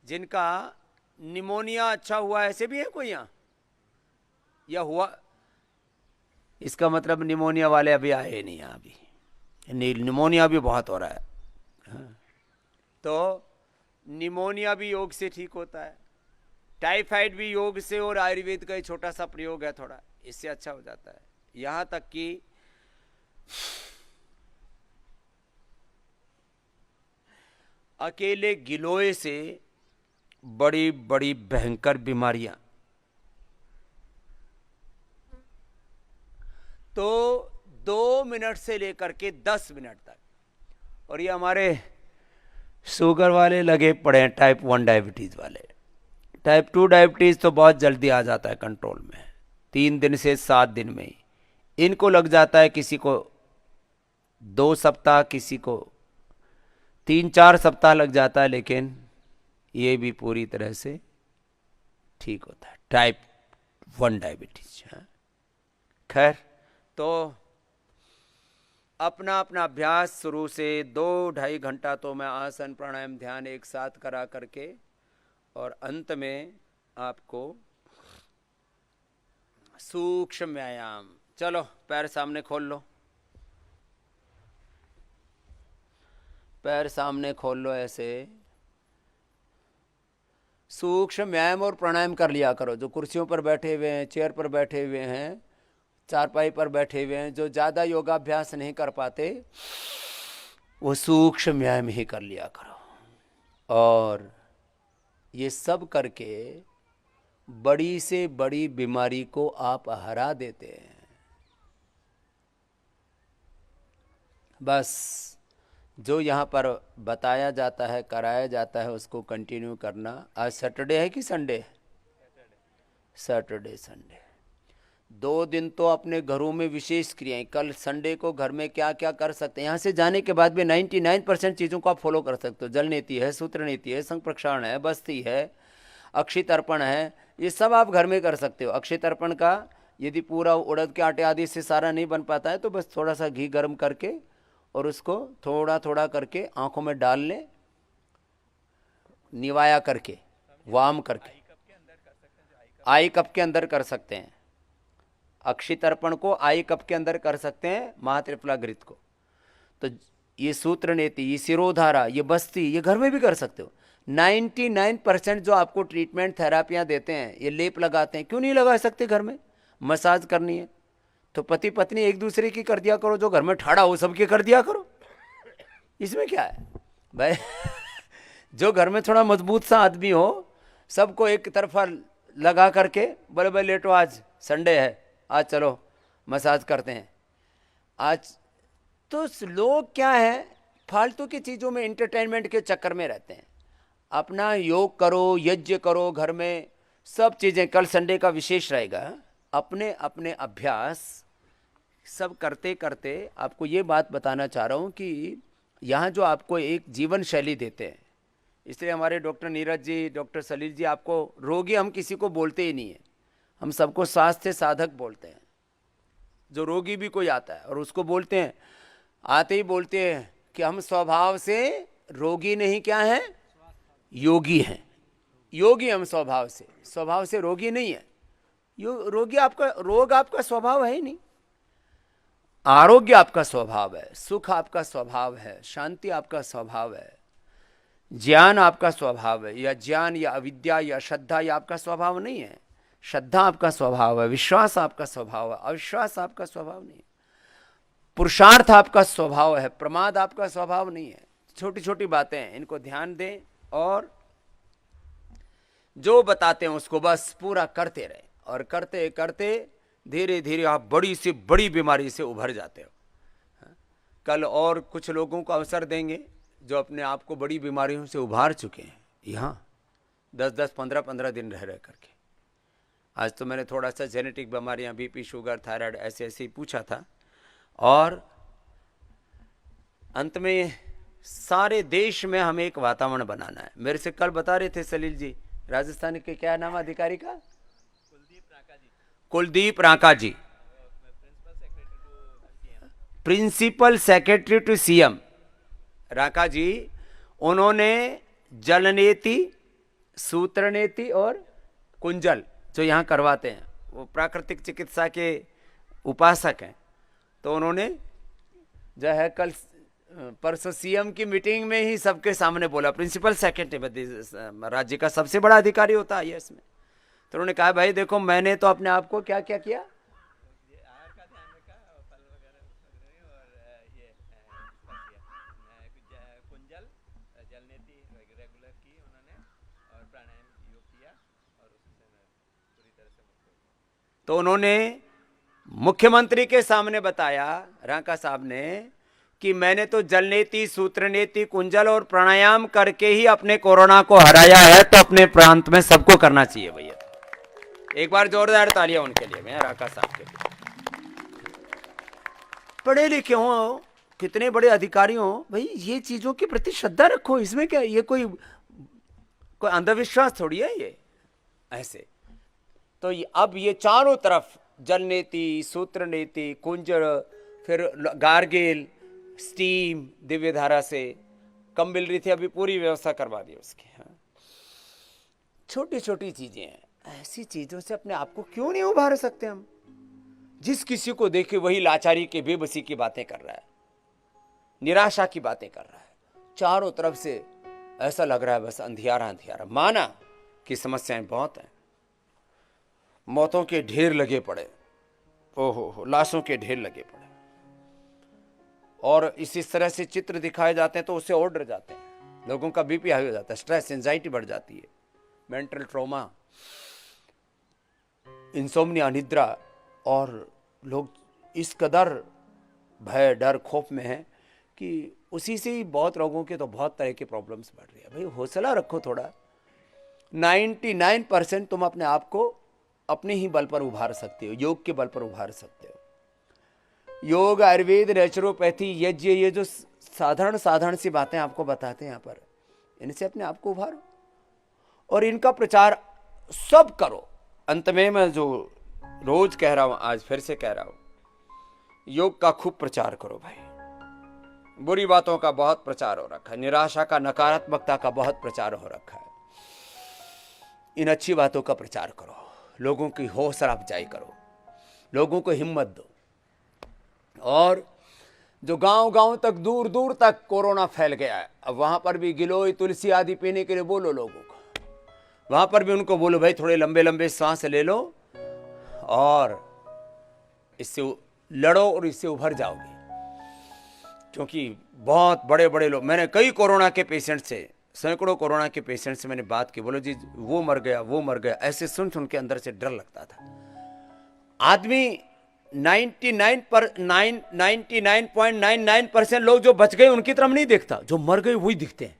जिनका निमोनिया अच्छा हुआ, ऐसे भी है कोई यहाँ, या हुआ? इसका मतलब निमोनिया वाले अभी आए नहीं यहाँ अभी। निमोनिया भी बहुत हो रहा है। हाँ। तो निमोनिया भी योग से ठीक होता है। टाइफाइड भी योग से, और आयुर्वेद का एक छोटा सा प्रयोग है थोड़ा, इससे अच्छा हो जाता है। यहां तक कि अकेले गिलोय से बड़ी बड़ी भयंकर बीमारियां, तो 2 मिनट से लेकर के 10 मिनट तक। और ये हमारे शुगर वाले लगे पड़े हैं, टाइप 1 डायबिटीज वाले। टाइप 2 डायबिटीज तो बहुत जल्दी आ जाता है कंट्रोल में, 3 दिन से 7 दिन में ही। इनको लग जाता है, किसी को 2 सप्ताह, किसी को 3-4 सप्ताह लग जाता है, लेकिन ये भी पूरी तरह से ठीक होता है, टाइप 1 डायबिटीज। खैर, तो अपना अपना अभ्यास शुरू से 2-2.5 घंटा तो मैं आसन प्राणायाम ध्यान एक साथ करा करके, और अंत में आपको सूक्ष्म व्यायाम। चलो पैर सामने खोल लो, पैर सामने खोल लो, ऐसे सूक्ष्म व्यायाम और प्राणायाम कर लिया करो। जो कुर्सियों पर बैठे हुए हैं, चेयर पर बैठे हुए हैं, चारपाई पर बैठे हुए हैं, जो ज़्यादा योगाभ्यास नहीं कर पाते, वो सूक्ष्म व्यायाम ही कर लिया करो। और ये सब करके बड़ी से बड़ी बीमारी को आप हरा देते हैं। बस जो यहाँ पर बताया जाता है, कराया जाता है, उसको कंटिन्यू करना। आज सैटरडे है कि संडे? सैटरडे संडे 2 दिन तो अपने घरों में विशेष क्रियाएं। कल संडे को घर में क्या क्या कर सकते हैं, यहाँ से जाने के बाद भी 99% चीज़ों को आप फॉलो कर सकते हो। जल नीति है, सूत्र नीति है, संघ प्रक्षालन है, बस्ती है, अक्षय तर्पण है, ये सब आप घर में कर सकते हो। अक्षय तर्पण का यदि पूरा उड़द के आटे आदि से सारा नहीं बन पाता है तो बस थोड़ा सा घी गर्म करके और उसको थोड़ा थोड़ा करके आंखों में डाल लें, निवाया करके, वाम करके। आई कप के अंदर कर सकते हैं। अक्षय तर्पण को आई कप के अंदर कर सकते हैं, महात्रिफला घृत को। तो ये सूत्र नीति, ये सिरोधारा, ये बस्ती, ये घर में भी कर सकते हो। 99% जो आपको ट्रीटमेंट थेरापियां देते हैं, ये लेप लगाते हैं, क्यों नहीं लगा सकते घर में? मसाज करनी है तो पति पत्नी एक दूसरे की कर दिया करो, जो घर में ठाड़ा हो सबके कर दिया करो, इसमें क्या है भाई? जो घर में थोड़ा मजबूत सा आदमी हो, सबको एक तरफा लगा करके, बोले भाई लेटो, आज संडे है, आज चलो मसाज करते हैं। आज तो लोग क्या है, फालतू की चीज़ों में, एंटरटेनमेंट के चक्कर में रहते हैं। अपना योग करो, यज्ञ करो घर में, सब चीज़ें। कल संडे का विशेष रहेगा। अपने अपने अभ्यास सब करते करते आपको ये बात बताना चाह रहा हूँ कि यहाँ जो आपको एक जीवन शैली देते हैं, इसलिए हमारे डॉक्टर नीरज जी, डॉक्टर सलील जी, आपको रोगी हम किसी को बोलते ही नहीं है, हम सबको स्वास्थ्य साधक बोलते हैं। जो रोगी भी कोई आता है और उसको बोलते हैं, आते ही बोलते हैं कि हम स्वभाव से रोगी नहीं, क्या है, योगी हैं। योगी हम स्वभाव से रोगी नहीं है। रोगी आपका, रोग आपका स्वभाव है ही नहीं। आरोग्य आपका स्वभाव है, सुख आपका स्वभाव है, शांति आपका स्वभाव है, ज्ञान आपका स्वभाव है। या ज्ञान या अविद्या या श्रद्धा या आपका स्वभाव नहीं है। श्रद्धा आपका स्वभाव है, विश्वास आपका स्वभाव है, अविश्वास आपका स्वभाव नहीं है। पुरुषार्थ आपका स्वभाव है, प्रमाद आपका स्वभाव नहीं है। छोटी छोटी बातें हैं, इनको ध्यान दें और जो बताते हैं उसको बस पूरा करते रहें, और करते करते धीरे धीरे आप बड़ी से बड़ी बीमारी से उभर जाते हो। कल और कुछ लोगों को अवसर देंगे जो अपने आप को बड़ी बीमारियों से उभार चुके हैं, यहाँ 10-10, 15-15 दिन रह करके। आज तो मैंने थोड़ा सा जेनेटिक बीमारियाँ, बीपी, शुगर, थायराइड, ऐसे ही पूछा था। और अंत में सारे देश में हमें एक वातावरण बनाना है। मेरे से कल बता रहे थे सलील जी, राजस्थान के क्या नाम अधिकारी का? Kuldeep Ranka ji, principal secretary to CM Ranka ji. उन्होंने जल नीति, सूत्र नीति और कुंजल जो यहाँ करवाते हैं, वो प्राकृतिक चिकित्सा के उपासक हैं। तो उन्होंने जो है कल परसों सीएम की मीटिंग में ही सबके सामने बोला, प्रिंसिपल सेक्रेटरी राज्य का सबसे बड़ा अधिकारी होता है इसमें। तो उन्होंने कहा भाई देखो, मैंने तो अपने आप को क्या क्या किया, तो उन्होंने मुख्यमंत्री के सामने बताया, रांका साहब ने, कि मैंने तो जल नीति, सूत्र नीति, कुंजल और प्राणायाम करके ही अपने कोरोना को हराया है। तो अपने प्रांत में सबको करना चाहिए भैया। एक बार जोरदार तालियां उनके लिए, मैं रांका साहब के लिए। पढ़े लिखे हो, कितने बड़े अधिकारी हो भाई, ये चीजों के प्रति श्रद्धा रखो। इसमें क्या, ये कोई अंधविश्वास थोड़ी है ये ऐसे। तो अब ये चारों तरफ जल नीति, सूत्र नीति, कुंजल, फिर गार्गिल, स्टीम, दिव्य धारा से कम मिल रही थी, अभी पूरी व्यवस्था करवा दी उसकी। हाँ, छोटी छोटी चीजें हैं, ऐसी चीजों से अपने आप को क्यों नहीं उभार सकते हम? जिस किसी को देखे वही लाचारी के, बेबसी की बातें कर रहा है, निराशा की बातें कर रहा है, चारों तरफ से ऐसा लग रहा है बस अंधियारा अंधियारा। माना कि समस्याएं बहुत हैं, मौतों के ढेर लगे पड़े, ओहो लाशों के ढेर लगे पड़े, और इस तरह से चित्र दिखाए जाते हैं तो उससे और डर जाते हैं, लोगों का बीपी हाई हो जाता है, स्ट्रेस, एंजाइटी बढ़ जाती है, मेंटल ट्रॉमा, इंसोम्निया, निद्रा, और लोग इस कदर भय, डर, खौफ में हैं कि उसी से ही बहुत लोगों के तो बहुत तरह की प्रॉब्लम्स बढ़ रही है। भाई हौसला रखो थोड़ा। 99% तुम अपने आप को अपने ही बल पर उभार सकते हो, योग के बल पर उभार सकते हो। योग, आयुर्वेद, नेचुरोपैथी, यज्ञ, ये जो साधारण सी बातें आपको बताते हैं यहाँ पर, इनसे अपने आप को उभारो और इनका प्रचार सब करो। अंत में मैं जो रोज कह रहा हूं, आज फिर से कह रहा हूं, योग का खूब प्रचार करो भाई। बुरी बातों का बहुत प्रचार हो रखा है, निराशा का, नकारात्मकता का बहुत प्रचार हो रखा है। इन अच्छी बातों का प्रचार करो, लोगों की हौसला अफजाई करो, लोगों को हिम्मत दो। और जो गांव तक, दूर दूर तक कोरोना फैल गया है, अब वहां पर भी गिलोय, तुलसी आदि पीने के लिए बोलो लोगों को। वहां पर भी उनको बोलो भाई थोड़े लंबे लंबे सांस ले लो और इससे लड़ो और इससे उभर जाओगे। क्योंकि बहुत बड़े बड़े लोग, मैंने कई कोरोना के पेशेंट से, सैकड़ों कोरोना के पेशेंट से मैंने बात की, बोलो जी वो मर गया, ऐसे सुन के अंदर से डर लगता था। आदमी 99.99% लोग जो बच गए उनकी तरफ नहीं देखता, जो मर गए वही दिखते हैं,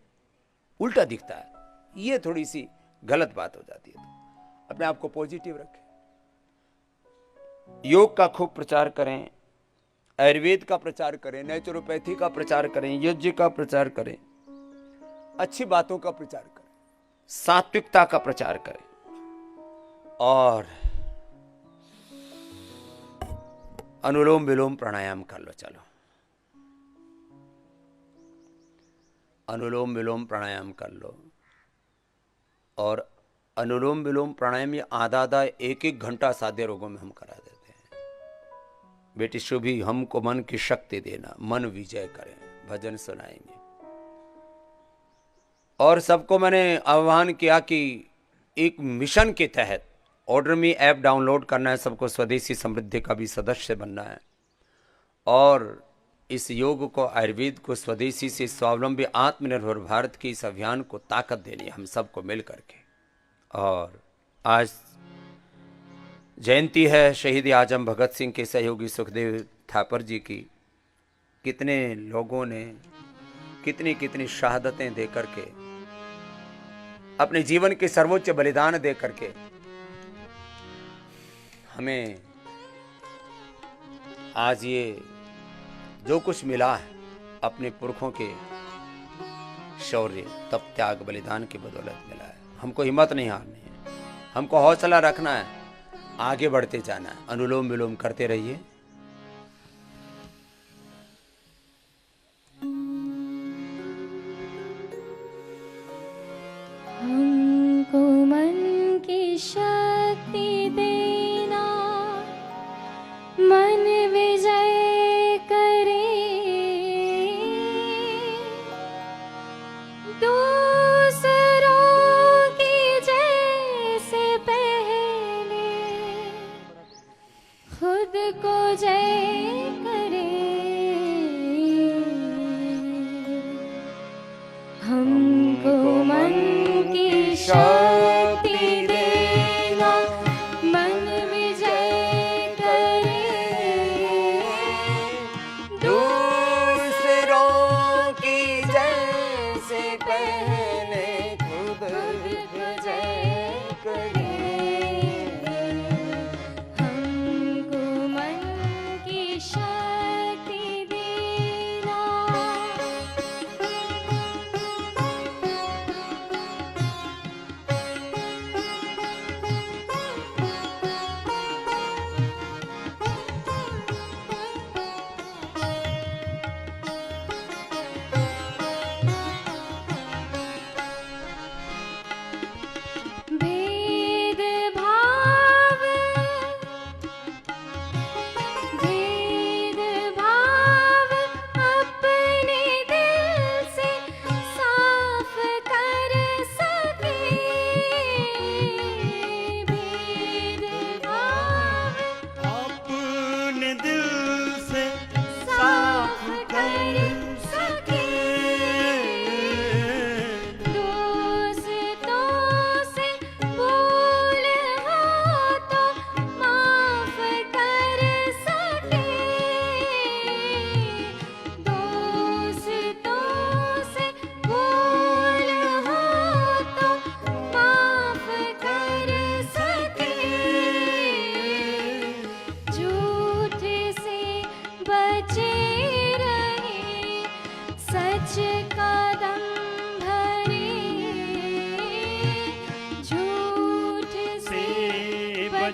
उल्टा दिखता है। ये थोड़ी सी गलत बात हो जाती है। तो अपने आप को पॉजिटिव रखें, योग का खूब प्रचार करें, आयुर्वेद का प्रचार करें, नेचुरोपैथी का प्रचार करें, यज्ञ का प्रचार करें, अच्छी बातों का प्रचार करें, सात्विकता का प्रचार करें, और अनुलोम विलोम प्राणायाम कर लो। चलो अनुलोम विलोम प्राणायाम कर लो। और अनुलोम विलोम प्राणायाम ये आधा 1-1 घंटा साध्य रोगों में हम करा देते हैं। बेटी शुभी, हमको मन की शक्ति देना, मन विजय करें, भजन सुनाएंगे। और सबको मैंने आह्वान किया कि एक मिशन के तहत ऑर्डर मी ऐप डाउनलोड करना है, सबको स्वदेशी समृद्धि का भी सदस्य बनना है, और इस योग को, आयुर्वेद को, स्वदेशी से स्वावलंबी आत्मनिर्भर भारत के इस अभियान को ताकत देनी है हम सबको मिल करके। और आज जयंती है शहीद आजम भगत सिंह के सहयोगी सुखदेव थापर जी की। कितने लोगों ने कितनी शहादतें दे करके, अपने जीवन के सर्वोच्च बलिदान दे करके हमें आज ये जो कुछ मिला है, अपने पुरखों के शौर्य, तप, त्याग, बलिदान की बदौलत मिला है। हमको हिम्मत नहीं हारनी है, हमको हौसला रखना है, आगे बढ़ते जाना है। अनुलोम विलोम करते रहिए। हमको मन की शक्ति देना, मन विजय करे, दूसरों की जैसे पहले खुद को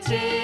बचे